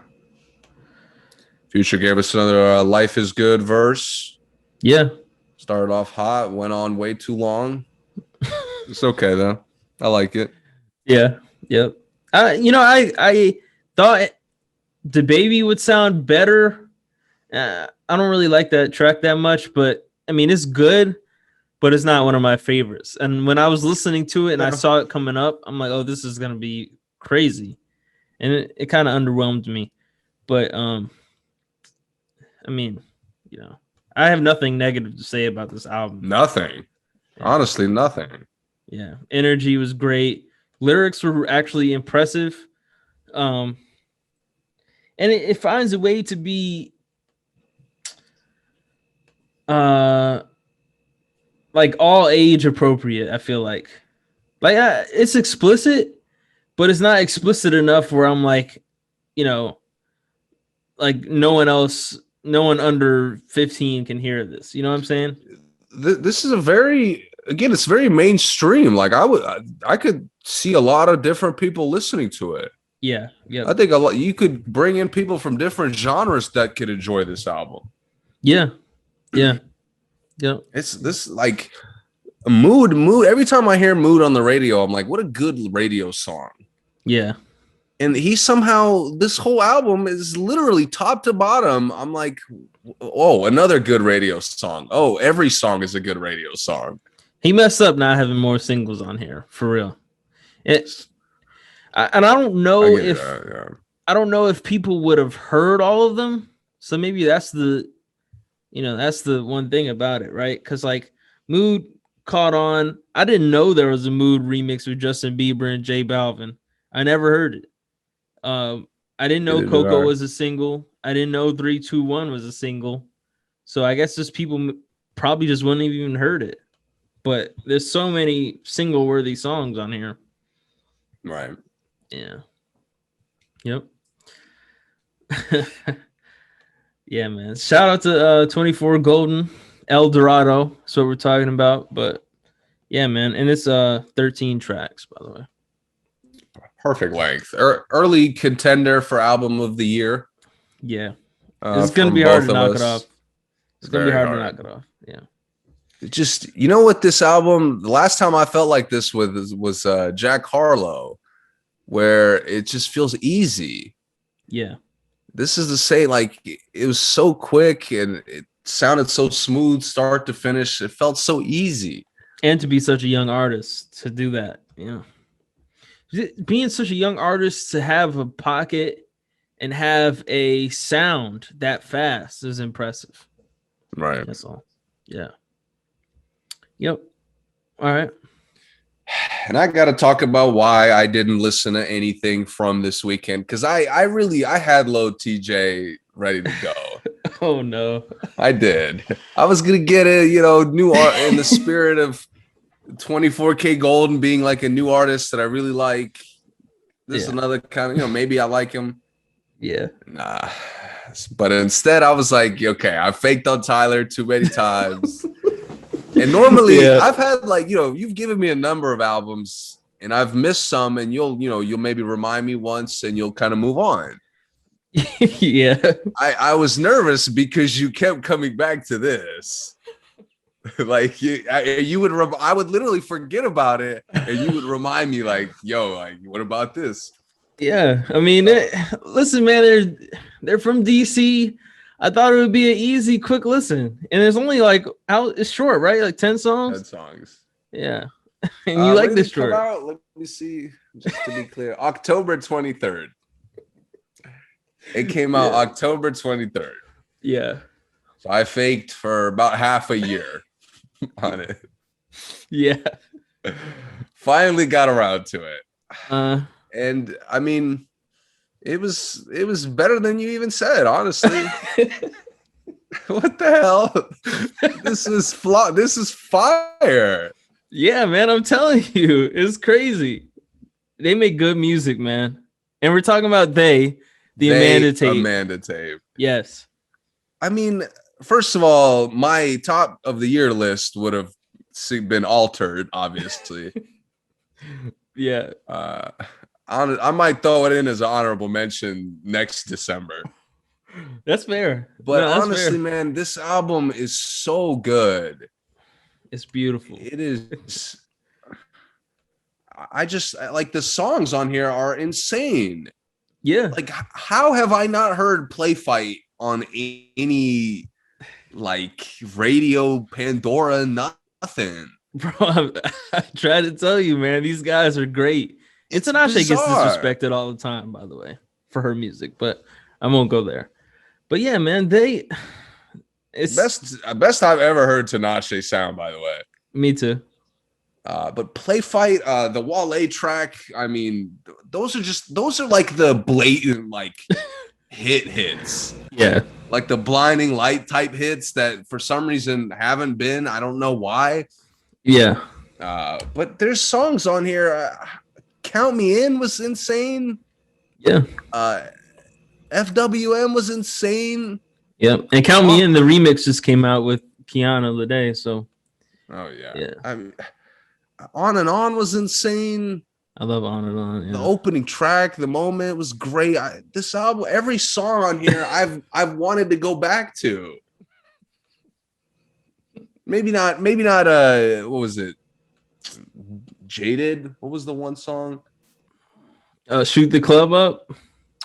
Future gave us another Life is Good verse. Yeah. Started off hot, went on way too long. It's okay though. I like it. Yeah. Yep. I thought the baby would sound better. I don't really like that track that much, but I mean, it's good, but it's not one of my favorites. And when I was listening to it and I saw it coming up, I'm like, oh, this is going to be crazy. and it kind of underwhelmed me. But I mean, I have nothing negative to say about this album. Nothing. Yeah. Honestly, nothing. Yeah. Energy was great. Lyrics were actually impressive. And it finds a way to be like all age appropriate, I feel like. Like it's explicit, but it's not explicit enough where I'm like, like no one under 15 can hear this. You know what I'm saying? This is it's very mainstream. Like I could see a lot of different people listening to it. Yeah. I think you could bring in people from different genres that could enjoy this album. Yeah. It's this like mood. Every time I hear Mood on the radio, I'm like, what a good radio song. Yeah. And he somehow, this whole album is literally top to bottom. I'm like, oh, another good radio song. Oh, every song is a good radio song. He messed up not having more singles on here, for real. And I don't know I don't know if people would have heard all of them. So maybe that's the one thing about it, right? Because like Mood caught on. I didn't know there was a Mood remix with Justin Bieber and J Balvin. I never heard it. I didn't know Coco was a single. I didn't know 321 was a single. So I guess just people probably just wouldn't have even heard it. But there's so many single worthy songs on here. Right. Yeah. Yep. Yeah, man. Shout out to 24 Golden, El Dorado. That's what we're talking about. But yeah, man. And it's 13 tracks, by the way. Perfect length. Early contender for album of the year. Yeah. It's going to be hard to knock it off. It's going to be hard to knock it off. Yeah. Just, what this album, the last time I felt like this was Jack Harlow, where it just feels easy. Yeah. This is to say, like, it was so quick and it sounded so smooth, start to finish. It felt so easy. And to be such a young artist to do that. Yeah. Being such a young artist to have a pocket and have a sound that fast is impressive. Right. That's all. Yeah. Yep. All right. And I got to talk about why I didn't listen to anything from this weekend, because I had Low TJ ready to go. Oh no, I did. I was gonna get a new art in the spirit of 24KGOLDN being like a new artist that I really like. This is another kind of maybe I like him. Yeah. Nah. But instead I was like, okay, I faked on Tyler too many times. And normally I've had like, you've given me a number of albums and I've missed some, and you'll maybe remind me once and you'll kind of move on. Yeah. I was nervous because you kept coming back to this. Like I would literally forget about it and you would remind me like, yo, like, what about this? Yeah. I mean, listen, man, they're from DC. I thought it would be an easy, quick listen. And it's only like it's short, right? Like 10 songs. 10 songs. Yeah. And you like this short. Let me see. Just to be clear. October 23rd. It came out October 23rd. Yeah. So I faked for about half a year on it. Yeah. Finally got around to it. And I mean, it was better than you even said, honestly. What the hell? This is fire. Yeah, man, I'm telling you, it's crazy. They make good music, man. And we're talking about the Amanda Tape. Yes. I mean, first of all, my top of the year list would have been altered, obviously. Yeah. I might throw it in as an honorable mention next December. That's fair. But honestly, man, this album is so good. It's beautiful. It is. I just like the songs on here are insane. Yeah. Like, how have I not heard Play Fight on any like radio, Pandora, nothing? Bro, I tried to tell you, man, these guys are great. And It's Tinashe gets bizarre. disrespected all the time, by the way, for her music, but I won't go there. But yeah, man, it's Best I've ever heard Tinashe sound, by the way. me too. But Play Fight, the Wale track, I mean, those are like the blatant like hits. Yeah. Like the blinding light type hits that for some reason haven't been. I don't know why. Yeah. But there's songs on here. Count Me In was insane. Yeah. FWM was insane. Yep. And Count Me In, the remix just came out with Kiana Lede. So oh yeah. Yeah. I mean, On and On was insane. I love On and On. Yeah. The opening track, the moment was great. This album, every song on here, I've wanted to go back to. Maybe not. What was it? Jaded. What was the one song? Shoot the Club Up.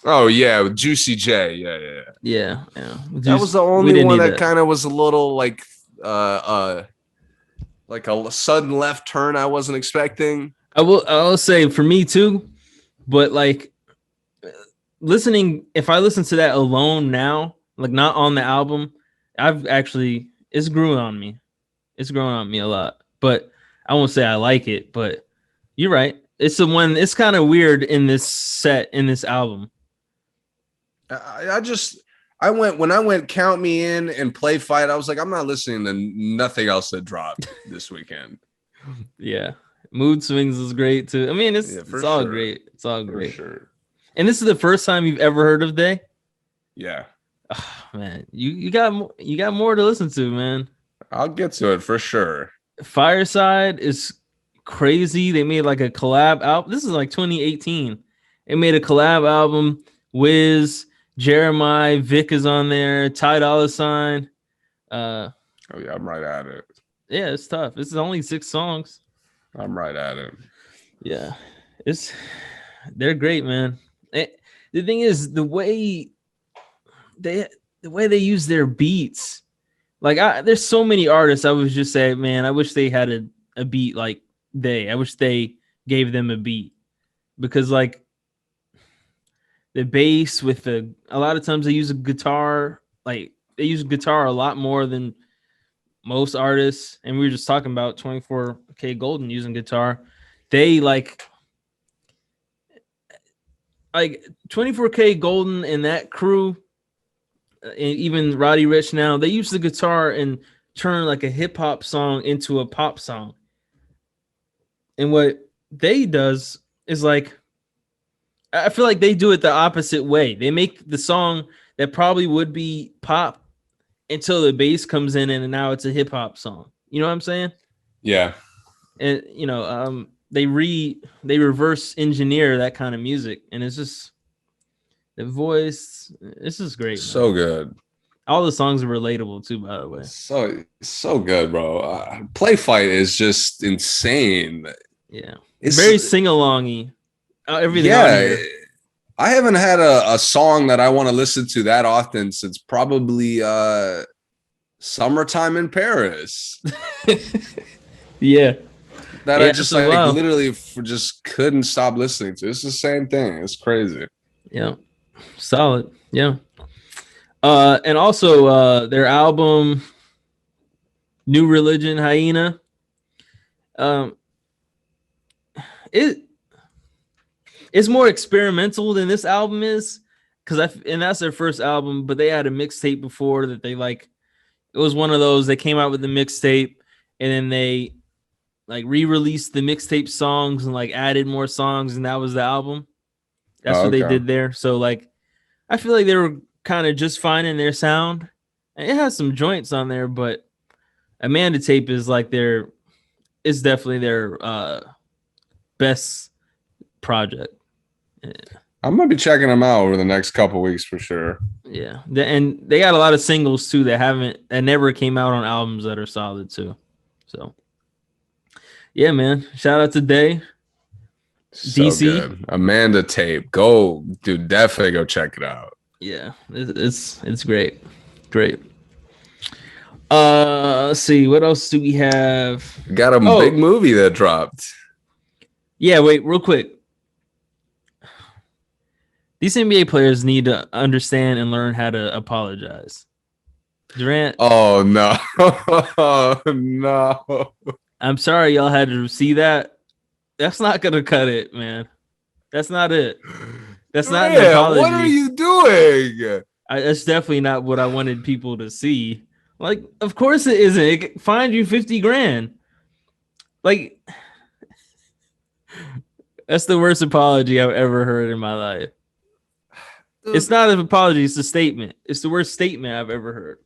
Oh yeah, Juicy J. Yeah. That was the only one that kind of was a little like a sudden left turn I wasn't expecting. I'll say for me too, but like if I listen to that alone now, like not on the album, it's growing on me. It's growing on me a lot. But I won't say I like it, but you're right. It's it's kind of weird in this album. When I went Count Me In and Play Fight, I was like, I'm not listening to nothing else that dropped this weekend. Yeah. Mood Swings is great too. I mean, it's all great. It's all great. Sure. And this is the first time you've ever heard of Day? Yeah. Oh, man, you got more to listen to, man. I'll get to it for sure. Fireside is crazy. They made like a collab album. This is like 2018. They made a collab album. Wiz, Jeremiah, Vic is on there. Ty Dolla $ign. Oh yeah, I'm right at it. Yeah, it's tough. This is only 6 songs. I'm right at it. Yeah, they're great, man. The thing is, the way they use their beats. Like, there's so many artists I would just say, man, I wish they had a beat like Day. I wish they gave them a beat because, like, the bass with a lot of times they use a guitar. Like, they use guitar a lot more than most artists. And we were just talking about 24KGOLDN using guitar. They like 24KGOLDN and that crew. And even Roddy Ricch now, they use the guitar and turn like a hip hop song into a pop song. And what they does is like, I feel like they do it the opposite way. They make the song that probably would be pop until the bass comes in and now it's a hip hop song. You know what I'm saying? Yeah. And they reverse engineer that kind of music, and it's just the voice. This is great. So man. Good. All the songs are relatable too, by the way. So good, bro. Play Fight is just insane. Yeah, it's very sing-alongy. Everything. Yeah, I haven't had a song that I want to listen to that often since probably Summertime in Paris. Yeah. That I just literally just couldn't stop listening to. It's the same thing. It's crazy. Yeah. Solid. Yeah. And also their album New Religion, Hyena. It's more experimental than this album is, and that's their first album, but they had a mixtape before that they like. It was one of those, they came out with the mixtape and then they like re-released the mixtape songs and like added more songs, and that was the album. That's what they did there. So like, I feel like they were kind of just finding their sound. And it has some joints on there, but Amanda Tape is like it's definitely their best project. Yeah. I'm gonna be checking them out over the next couple weeks for sure. Yeah, and they got a lot of singles too that never came out on albums that are solid too. So, yeah, man. Shout out to Day. So DC. Good. Amanda Tape. Go, dude, definitely go check it out. Yeah, it's great. Great. Let's see. What else do we have? Got a big movie that dropped. Yeah, wait, real quick. These NBA players need to understand and learn how to apologize. Durant. Oh no, no. I'm sorry y'all had to see that. That's not gonna cut it, man. That's not it. That's not an Durant, what are apology. you doing? That's definitely not what I wanted people to see. Like, of course it isn't. It fined you 50 grand. Like, that's the worst apology I've ever heard in my life. Dude, it's not an apology, it's a statement. It's the worst statement I've ever heard.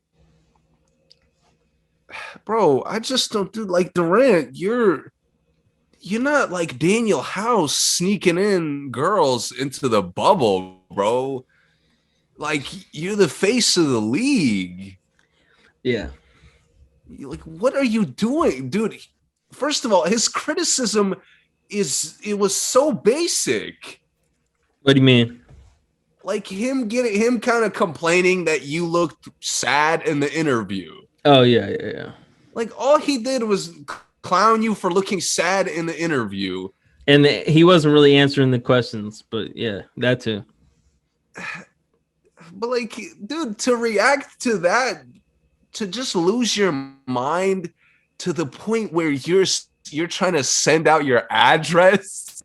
Bro, I just don't do like Durant. You're not like Daniel House sneaking in girls into the bubble, bro. Like, you're the face of the league. Yeah. Like, what are you doing, dude? First of all, his criticism was so basic. What do you mean? Like him kind of complaining that you looked sad in the interview. Oh yeah. Like, all he did was clown you for looking sad in the interview, and he wasn't really answering the questions. But yeah, that too. But like, dude, to react to that, to just lose your mind to the point where you're trying to send out your address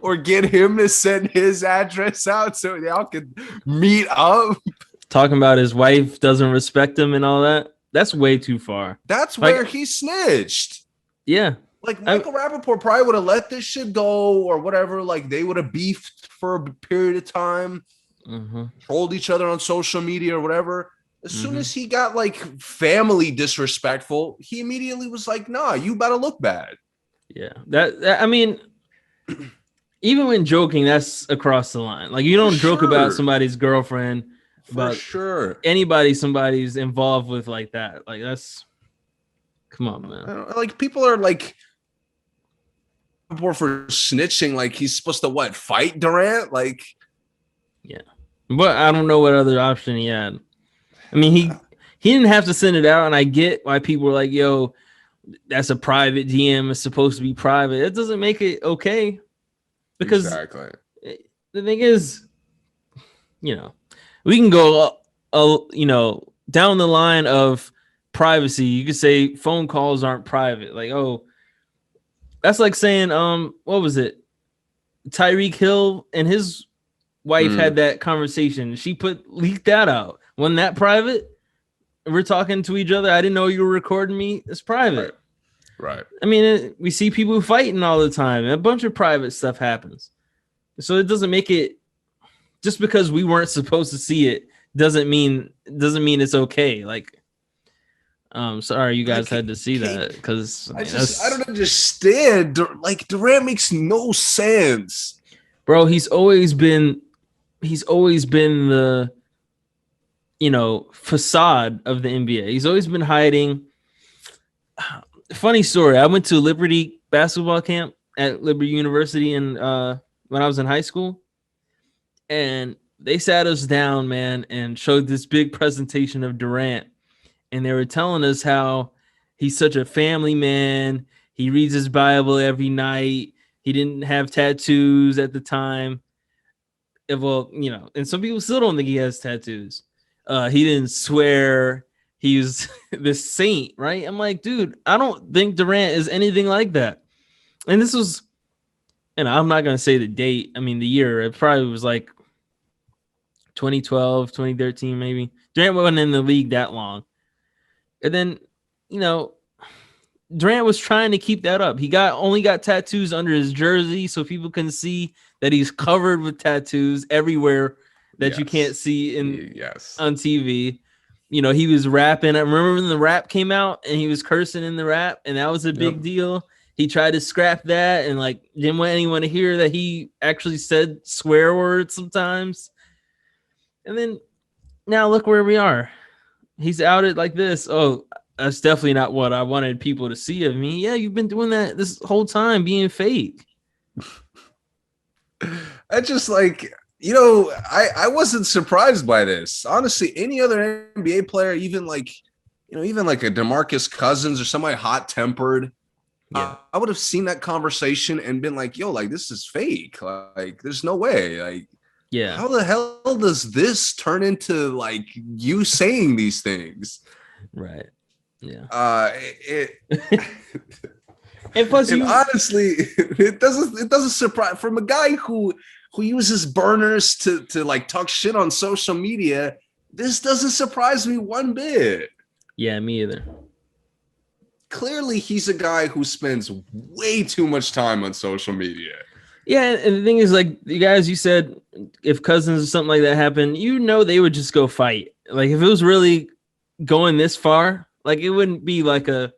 or get him to send his address out so y'all can meet up. Talking about his wife doesn't respect him and all that. That's way too far. That's where he snitched. Yeah. Like, Michael Rappaport probably would have let this shit go or whatever. Like, they would have beefed for a period of time, trolled each other on social media or whatever. As soon as he got like family disrespectful, he immediately was like, nah, you better look bad. Yeah. That I mean, even when joking, that's across the line. Like, you don't joke about somebody's girlfriend, about anybody somebody's involved with like that. Like, that's, come on, man. Like, people are like, for snitching, like he's supposed to fight Durant? Like, yeah. But I don't know what other option he had. I mean, he didn't have to send it out, and I get why people were like, yo, that's a private DM. It's supposed to be private. It doesn't make it okay. Because the thing is, we can go, down the line of privacy. You could say phone calls aren't private. Like, oh, that's like saying, what was it? Tyreek Hill and his wife had that conversation. She leaked that out. Wasn't that private? We're talking to each other. I didn't know you were recording me. It's private. Right. I mean, we see people fighting all the time. A bunch of private stuff happens. So it doesn't make it, just because we weren't supposed to see it doesn't mean it's okay. Like, sorry you guys had to see that, because I don't understand. Like, Durant makes no sense. Bro, he's always been the facade of the NBA. He's always been hiding. Funny story. I went to Liberty basketball camp at Liberty University when I was in high school, and they sat us down, man, and showed this big presentation of Durant, and they were telling us how he's such a family man. He reads his Bible every night. He didn't have tattoos at the time. Well, and some people still don't think he has tattoos. He didn't swear. He was this saint, right? I'm like, dude, I don't think Durant is anything like that. And this was, I'm not going to say the date. I mean, the year. It probably was like 2012, 2013, maybe. Durant wasn't in the league that long. And then, Durant was trying to keep that up. He only got tattoos under his jersey so people can see that he's covered with tattoos everywhere that you can't see on TV. He was rapping. I remember when the rap came out and he was cursing in the rap, and that was a big deal. He tried to scrap that and like didn't want anyone to hear that he actually said swear words sometimes. And then now look where we are. He's outed like this. Oh, that's definitely not what I wanted people to see of me. Yeah, you've been doing that this whole time, being fake. I just like, I wasn't surprised by this. Honestly, any other NBA player, even like a DeMarcus Cousins or somebody hot-tempered, I would have seen that conversation and been like, yo, like, this is fake. Like, there's no way. Like, Yeah. How the hell does this turn into like you saying these things? Right. Yeah. It And plus, and honestly, it doesn't surprise from a guy who uses burners to like talk shit on social media. This doesn't surprise me one bit. Yeah, me either. Clearly, he's a guy who spends way too much time on social media. Yeah, and the thing is, like the guys you said, if Cousins or something like that happened, they would just go fight. Like if it was really going this far, like it wouldn't be like a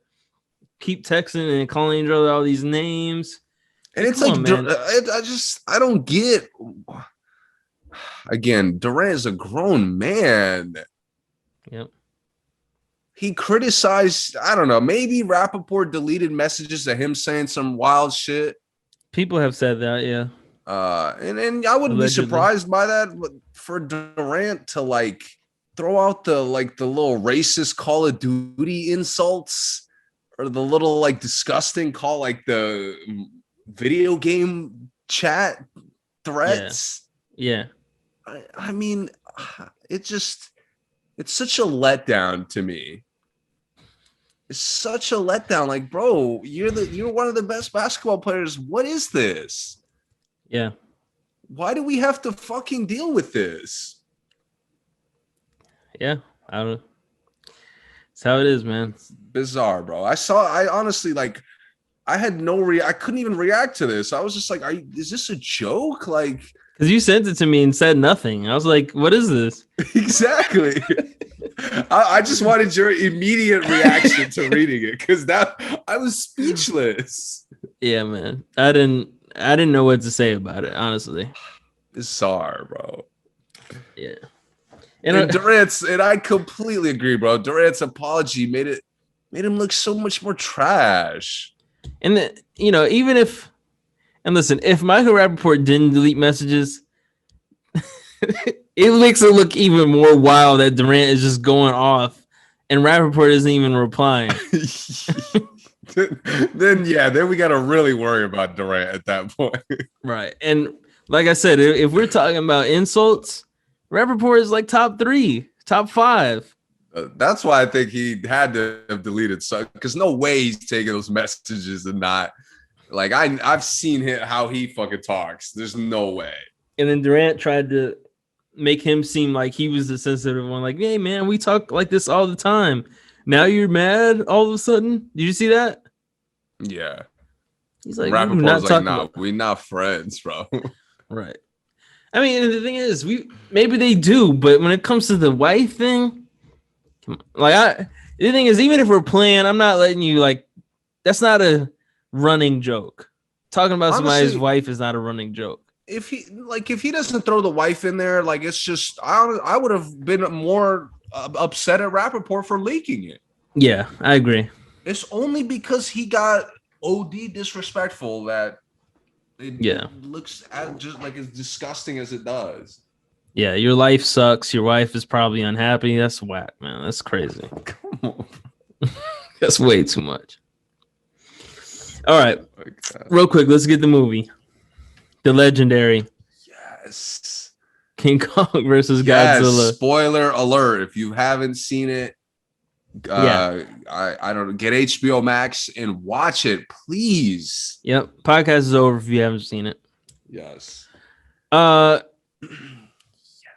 keep texting and calling each other all these names. And it's like, man. I don't get. Again, Durant is a grown man. Yep. He criticized, I don't know, maybe Rappaport deleted messages of him saying some wild shit. People have said that, yeah. And I wouldn't be surprised by that, but for Durant to like throw out the little racist Call of Duty insults or the little like disgusting call, like the video game chat threats. Yeah. I mean, it's such a letdown to me. It's such a letdown. Like, bro, you're one of the best basketball players. What is this? Yeah. Why do we have to fucking deal with this? Yeah, I don't know. It's how it is, man. It's bizarre, bro. I honestly like. I had I couldn't even react to this. I was just like, is this a joke? Like, because you sent it to me and said nothing. I was like, what is this? Exactly. I just wanted your immediate reaction to reading it because I was speechless. Yeah, man. I didn't know what to say about it, honestly. Bizarre, bro. Yeah. And Durant's, and I completely agree, bro. Durant's apology made him look so much more trash. And even if, and listen, if Michael Rappaport didn't delete messages, it makes it look even more wild that Durant is just going off and Rappaport isn't even replying. then we got to really worry about Durant at that point. Right. And like I said, if we're talking about insults, Rappaport is like top 3, top 5. That's why I think he had to have deleted some, because no way he's taking those messages and not like I've seen how he fucking talks. There's no way. And then Durant tried to make him seem like he was the sensitive one. Like, hey man, we talk like this all the time. Now you're mad all of a sudden. Did you see that? Yeah. He's like, Rappaport's like, nah, we're not friends, bro. Right. I mean, the thing is, maybe they do, but when it comes to the wife thing. The thing is, even if we're playing, I'm not letting you that's not a running joke. Talking about somebody's wife is not a running joke. If he doesn't throw the wife in there, like it's just, I would have been more upset at Rappaport for leaking it. Yeah, I agree. It's only because he got OD disrespectful that it looks just like as disgusting as it does. Yeah, your life sucks. Your wife is probably unhappy. That's whack, man. That's crazy. Come on. That's way too much. All right. Real quick, let's get the movie. The legendary. Yes. King Kong versus Godzilla. Spoiler alert. If you haven't seen it, I don't know. Get HBO Max and watch it, please. Yep. Podcast is over if you haven't seen it. Yes.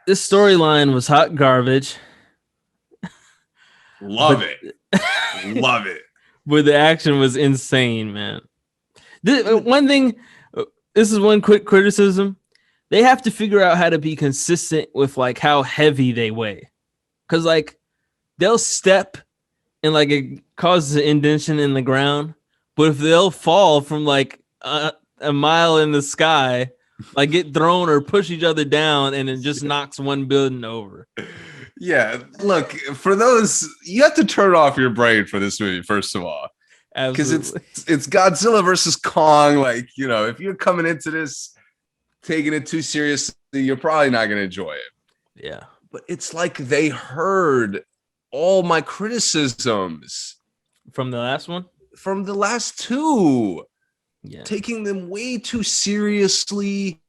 This storyline was hot garbage. Love it. Love it. But the action was insane, man. One thing, this is one quick criticism. They have to figure out how to be consistent with how heavy they weigh. Because they'll step and it causes an indentation in the ground. But if they'll fall from a mile in the sky, get thrown or push each other down, and it just knocks one building over. Yeah, look, for those, you have to turn off your brain for this movie, first of all. Because it's Godzilla versus Kong. If you're coming into this taking it too seriously, you're probably not going to enjoy it. Yeah. But it's like they heard all my criticisms. From the last one? From the last two. Yeah. Taking them way too seriously.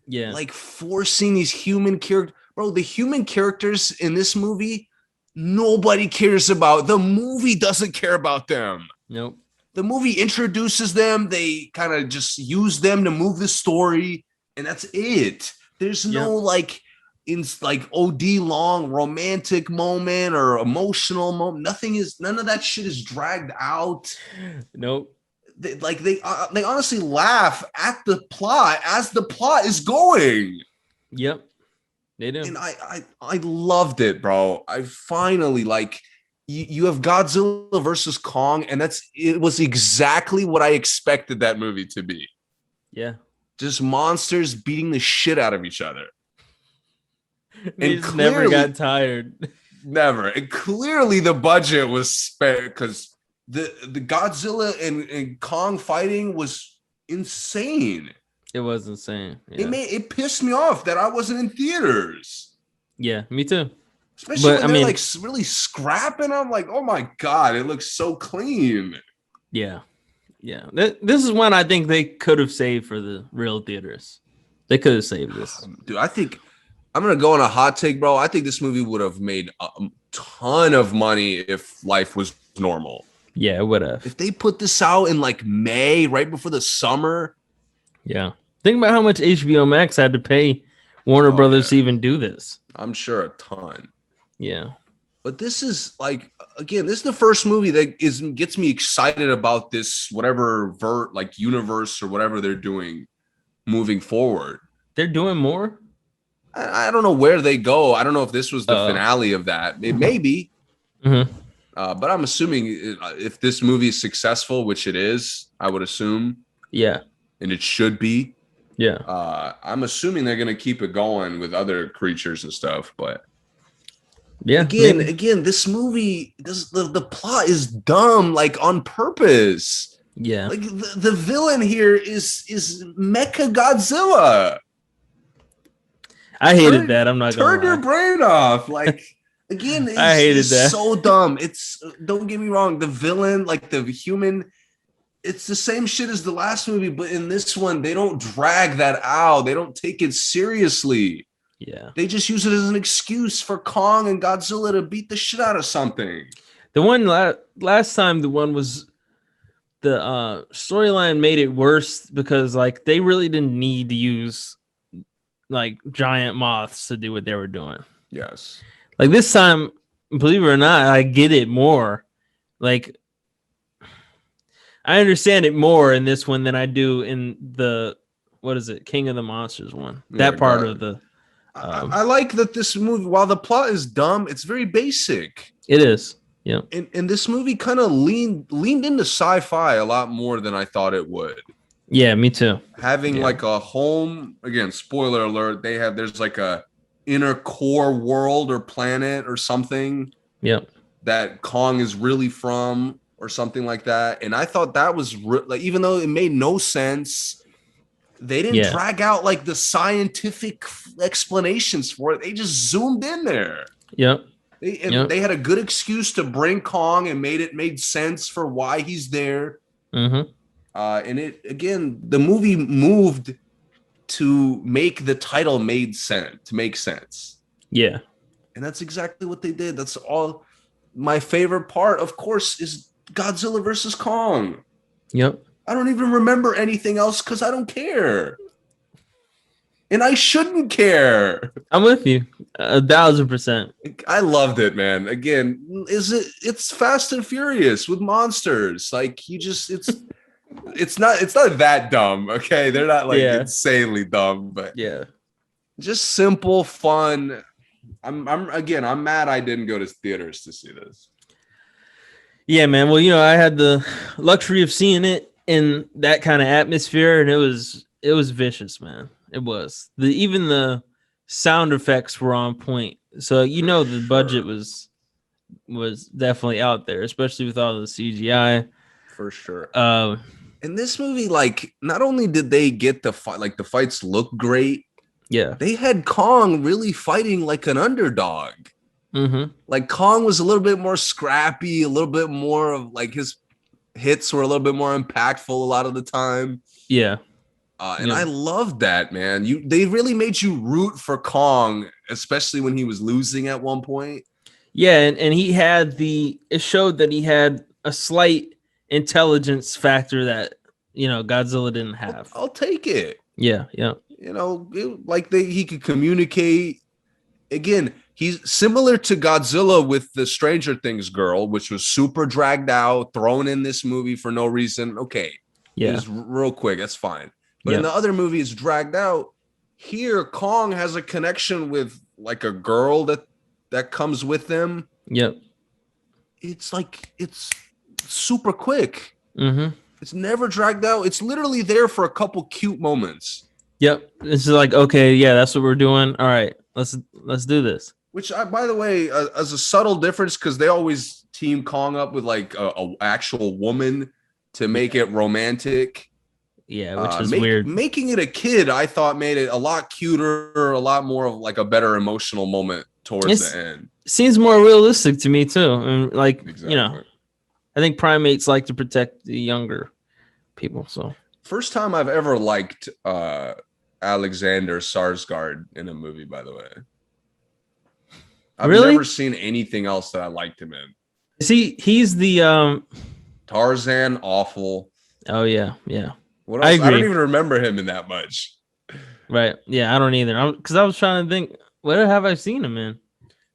Yeah. like forcing these human characters. Bro, the human characters in this movie, nobody cares about. The movie doesn't care about them. Nope. The movie introduces them. They kind of just use them to move the story, and that's it. There's no like OD long romantic moment or emotional moment. None of that shit is dragged out. Nope. They honestly laugh at the plot as the plot is going. Yep. They do. And I loved it, bro. I finally like you have Godzilla versus Kong, and it was exactly what I expected that movie to be. Yeah. Just monsters beating the shit out of each other. They just never got tired. Never. And clearly the budget was spent because the Godzilla and Kong fighting was insane. It was insane. Yeah. It pissed me off that I wasn't in theaters. Yeah, me too. Especially when they're like really scrapping. I'm like, oh my God, it looks so clean. Yeah. Yeah. This is one I think they could have saved for the real theaters. They could have saved this. Dude, I think I'm going to go on a hot take, bro. I think this movie would have made a ton of money if life was normal. Yeah, it would have. If they put this out in like May, right before the summer. Yeah. Think about how much HBO Max had to pay Warner Brothers to even do this. I'm sure a ton. Yeah. But this is like, again, this is the first movie that gets me excited about this whatever universe or whatever they're doing moving forward. They're doing more? I don't know where they go. I don't know if this was the finale of that. It may be. Mm-hmm. But I'm assuming if this movie is successful, which it is, I would assume. Yeah. And it should be. Yeah. I'm assuming they're going to keep it going with other creatures and stuff. But yeah, again, this movie, the plot is dumb, like on purpose. Yeah. Like the villain here is Mecha Godzilla. I hated that. I'm not gonna turn your brain off. Like again, I hated that. So dumb. It's don't get me wrong. The villain, like the human, it's the same shit as the last movie, but in this one, they don't drag that out. They don't take it seriously. Yeah. They just use it as an excuse for Kong and Godzilla to beat the shit out of something. The one last time, the one was the storyline made it worse because like they really didn't need to use like giant moths to do what they were doing. Yes. Like this time, believe it or not, I get it more. Like I understand it more in this one than I do in the King of the Monsters one. That part of the I like that this movie, while the plot is dumb, it's very basic. It is. Yeah. And this movie kind of leaned into sci-fi a lot more than I thought it would. Yeah, me too. Having like a home, again, spoiler alert, there's like a inner core world or planet or something. Yep. That Kong is really from or something like that. And I thought that was like, even though it made no sense, they didn't drag out like the scientific explanations for it. They just zoomed in there. Yep. They had a good excuse to bring Kong and made sense for why he's there. Mm-hmm. And the movie moved to make the title make sense. Yeah. And that's exactly what they did. That's all. My favorite part, of course, is Godzilla versus Kong. Yep. I don't even remember anything else because I don't care. And I shouldn't care. I'm with you 1,000%. I loved it, man. Again, it's Fast and Furious with monsters. Like it's not that dumb. Okay. They're not like insanely dumb, but just simple, fun. I'm mad I didn't go to theaters to see this. Yeah, man. Well, I had the luxury of seeing it in that kind of atmosphere, and it was vicious, man. It was. Even the sound effects were on point. So the budget was definitely out there, especially with all the CGI. For sure. In this movie, like, not only did they get the fight, like the fights look great. Yeah. They had Kong really fighting like an underdog. Mm-hmm. Like Kong was a little bit more scrappy, a little bit more of like his hits were a little bit more impactful a lot of the time. Yeah. And I loved that, man. They really made you root for Kong, especially when he was losing at one point. Yeah, and it showed that he had a slight intelligence factor that Godzilla didn't have. I'll take it. Yeah. He could communicate. Again, he's similar to Godzilla with the Stranger Things girl, which was super dragged out, thrown in this movie for no reason. Okay, it was real quick. That's fine. But in the other movie, it's dragged out. Here, Kong has a connection with like a girl that comes with them. Yep. It's super quick. Mm-hmm. It's never dragged out. It's literally there for a couple cute moments. Yep. It's like, okay, yeah, that's what we're doing. All right, let's do this. Which, by the way, as a subtle difference, because they always team Kong up with like a actual woman to make it romantic. Yeah, which is weird. Making it a kid, I thought, made it a lot cuter, a lot more of like a better emotional moment towards the end. Seems more realistic to me too, and like exactly. I think primates like to protect the younger people. So first time I've ever liked Alexander Skarsgård in a movie. By the way, I've never seen anything else that I liked him in. He's the Tarzan, awful. Oh yeah. What else? I don't even remember him in that much. Right. Yeah, I don't either. Because I was trying to think, what have I seen him in?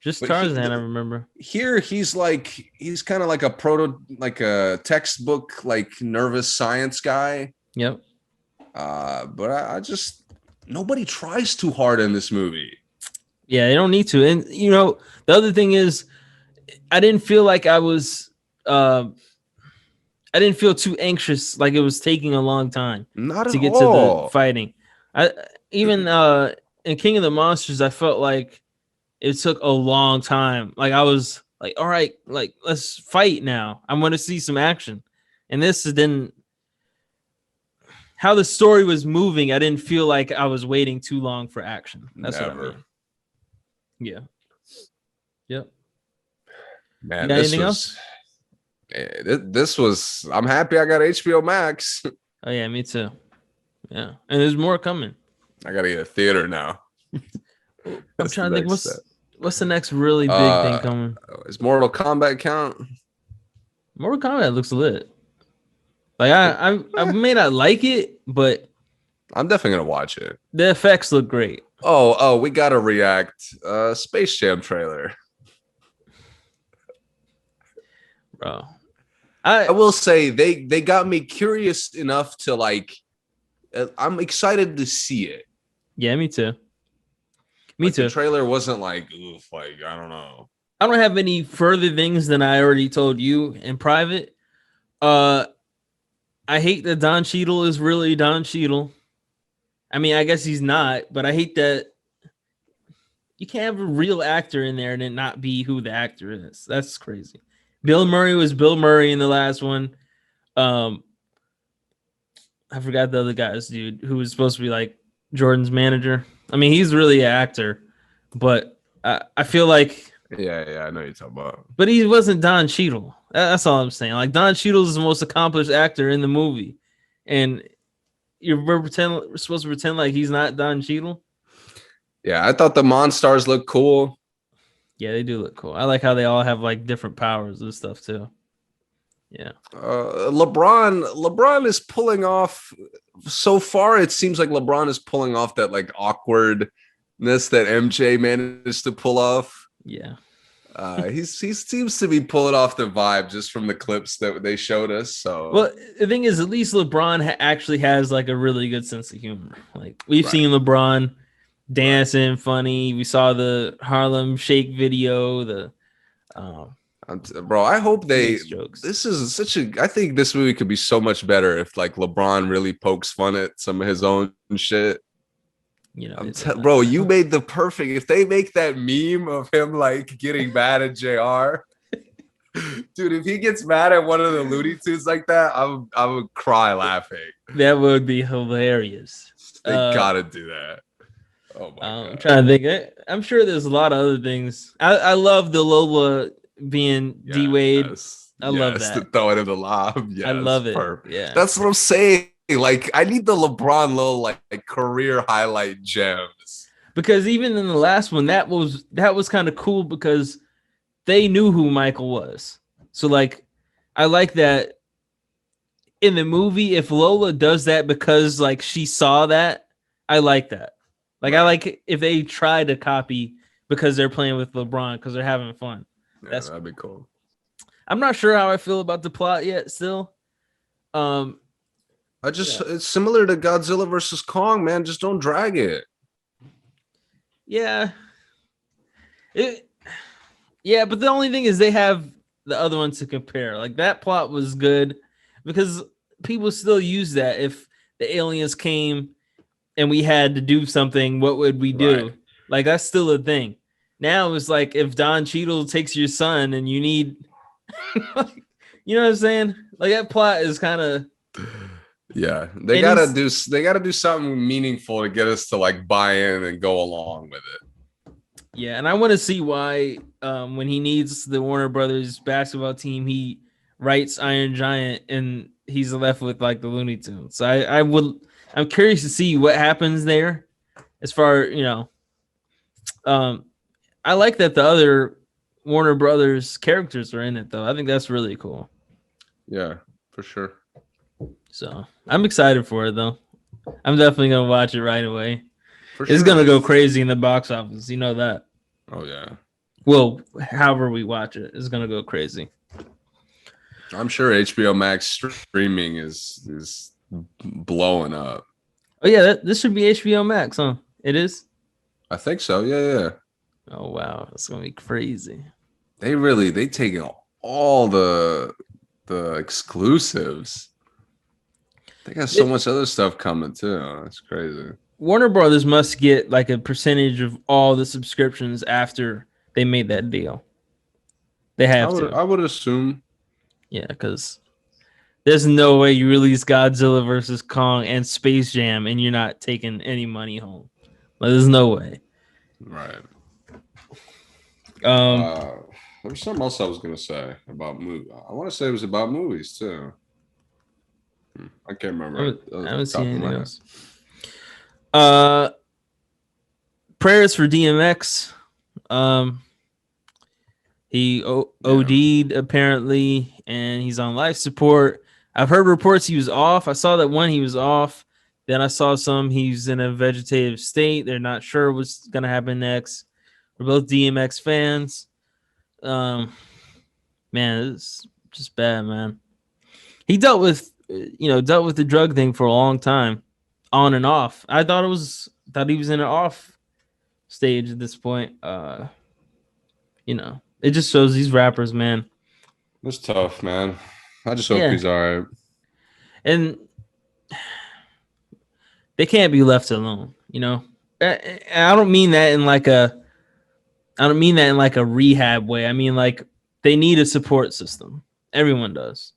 Just Tarzan, I remember. Here, he's kind of like a textbook, like nervous science guy. Yep. But I just nobody tries too hard in this movie. Yeah, they don't need to. And the other thing is, I didn't feel like I didn't feel too anxious, like it was taking a long time to get to the fighting. Even in King of the Monsters, I felt like it took a long time. Like I was like, all right, like let's fight now. I want to see some action. And this didn't. How the story was moving, I didn't feel like I was waiting too long for action. That's what I mean. Yeah. Yep. Man, anything else? This was. I'm happy I got HBO Max. Oh yeah, me too. Yeah, and there's more coming. I gotta get a theater now. I'm trying to think what's the next really big thing coming. Is Mortal Kombat count? Mortal Kombat looks lit. Like I may not like it, but I'm definitely gonna watch it. The effects look great. Oh, we gotta react. Space Jam trailer. Bro. I will say they got me curious enough to like. I'm excited to see it. Yeah, me too. Me too. The trailer wasn't like, oof, like I don't know. I don't have any further things than I already told you in private. I hate that Don Cheadle is really Don Cheadle. I mean, I guess he's not, but I hate that you can't have a real actor in there and it not be who the actor is. That's crazy. Bill Murray was Bill Murray in the last one. I forgot the other guy's dude who was supposed to be like Jordan's manager. I mean, he's really an actor, but I feel like yeah, I know you're talking about. But he wasn't Don Cheadle. That's all I'm saying. Like Don Cheadle is the most accomplished actor in the movie, and we're supposed to pretend like he's not Don Cheadle. Yeah, I thought the Monstars looked cool. Yeah, they do look cool. I like how they all have like different powers and stuff too. Yeah. LeBron is pulling off so far. It seems like LeBron is pulling off that like awkwardness that MJ managed to pull off. Yeah. He seems to be pulling off the vibe just from the clips that they showed us. So, well, the thing is, at least LeBron actually has like a really good sense of humor. Like we've seen LeBron dancing funny. We saw the Harlem Shake video. Bro, I hope this is such a. I think this movie could be so much better if like LeBron really pokes fun at some of his own shit. Bro, you made the perfect. If they make that meme of him like getting mad at JR, dude, if he gets mad at one of the Looney Tunes like that, I would cry laughing. That would be hilarious. They gotta do that. Oh my God. I'm trying to think. I'm sure there's a lot of other things. I love the Lola being D Wade. I love that. To throw it in the lob. Yeah, I love it. Perfect. Yeah, that's what I'm saying. Like, I need the LeBron little like career highlight gems. Because even in the last one, that was kind of cool because they knew who Michael was. So like, I like that in the movie. If Lola does that because like she saw that, I like that. Like I like if they try to copy because they're playing with LeBron because they're having fun. Yeah, that'd be cool. I'm not sure how I feel about the plot yet. Still, it's similar to Godzilla versus Kong, man. Just don't drag it. Yeah. But the only thing is they have the other one to compare. Like that plot was good because people still use that. If the aliens came and we had to do something, what would we do? Right. Like that's still a thing. Now it's like if Don Cheadle takes your son and you need, you know what I'm saying? Like that plot is kind of. Yeah, they gotta do something meaningful to get us to like buy in and go along with it. Yeah, and I want to see why when he needs the Warner Brothers basketball team, he writes Iron Giant and he's left with like the Looney Tunes. So I'm curious to see what happens there. As far I like that the other Warner Brothers characters are in it though. I think that's really cool. Yeah, for sure. So I'm excited for it though. I'm definitely gonna watch it right away. It's gonna go crazy in the box office. You know that. Oh yeah. Well, however we watch it, it's gonna go crazy. I'm sure HBO Max streaming is blowing up. Oh yeah, this should be HBO Max, huh? It is. I think so. Yeah. Oh wow, it's gonna be crazy. They take all the exclusives. They got so much other stuff coming too. That's crazy. Warner Brothers must get like a percentage of all the subscriptions after they made that deal. They have to. I would assume. Yeah, because there's no way you release Godzilla versus Kong and Space Jam and you're not taking any money home. Like, there's no way. Right. There was something else I was gonna say about movie. I want to say it was about movies too. I can't remember. I haven't seen anything else. Prayers for DMX. He OD'd apparently, and he's on life support. I've heard reports he was off. I saw that one he was off. Then I saw some he's in a vegetative state. They're not sure what's gonna happen next. We're both DMX fans. Man, it's just bad, man. He dealt with the drug thing for a long time, on and off. I thought he was in an off stage at this point. It just shows these rappers, man. It's tough, man. I just hope he's all right. And they can't be left alone, I don't mean that in like a rehab way. I mean like they need a support system. Everyone does.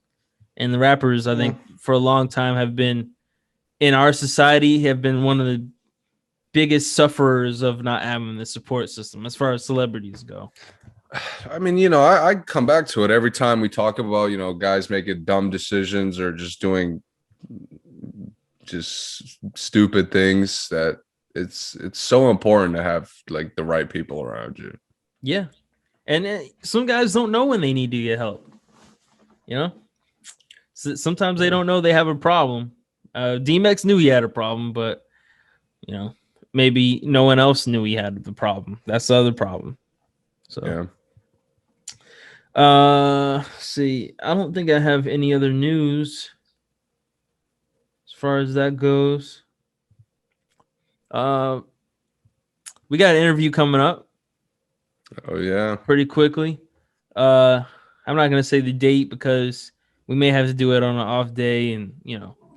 And the rappers, I think, for a long time have been in our society have been one of the biggest sufferers of not having the support system as far as celebrities go. I mean, I come back to it every time we talk about, guys making dumb decisions or just doing just stupid things, that it's so important to have like the right people around you. Yeah. And some guys don't know when they need to get help. Sometimes they don't know they have a problem. DMX knew he had a problem, but maybe no one else knew he had the problem. That's the other problem. So yeah. See, I don't think I have any other news as far as that goes. We got an interview coming up. Oh yeah, pretty quickly. I'm not gonna say the date because we may have to do it on an off day and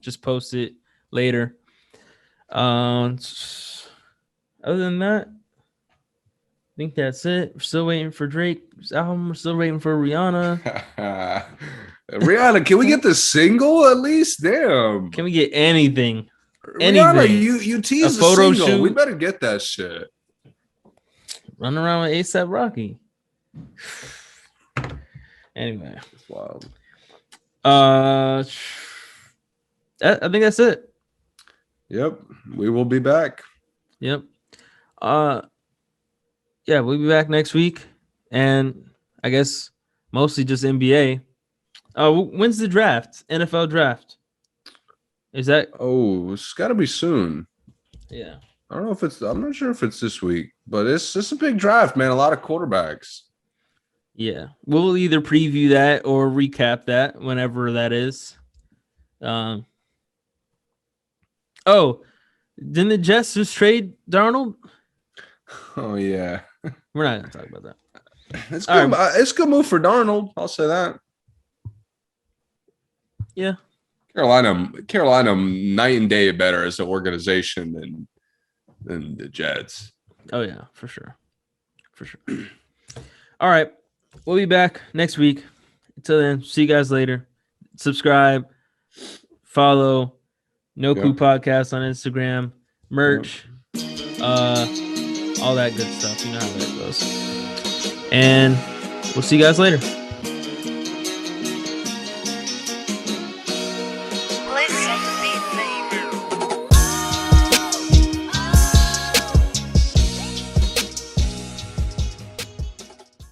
just post it later. Other than that, I think that's it. We're still waiting for Drake's album. We're still waiting for Rihanna. Rihanna, can we get the single at least? Damn. Can we get anything? Rihanna, you teased the single. Shoot. We better get that shit. Run around with A$AP Rocky. Anyway. It's wild. That's I think that's it. Yep. We will be back. Yep. Yeah, we'll be back next week, and I guess mostly just NBA. When's the draft? NFL draft? Is that? Oh, it's got to be soon. Yeah. I don't know if it's. I'm not sure if it's this week, but it's a big draft, man. A lot of quarterbacks. Yeah, we'll either preview that or recap that whenever that is. Oh, didn't the Jets just trade Darnold? Oh yeah, We're not gonna talk about that. it's good. It's a good move for Darnold. I'll say that. Yeah, Carolina, night and day better as an organization than the Jets. Oh yeah, for sure. All right, we'll be back next week. Until then, see you guys later. Subscribe, follow No Clue Podcast on Instagram, merch, all that good stuff. You know how that goes. And we'll see you guys later.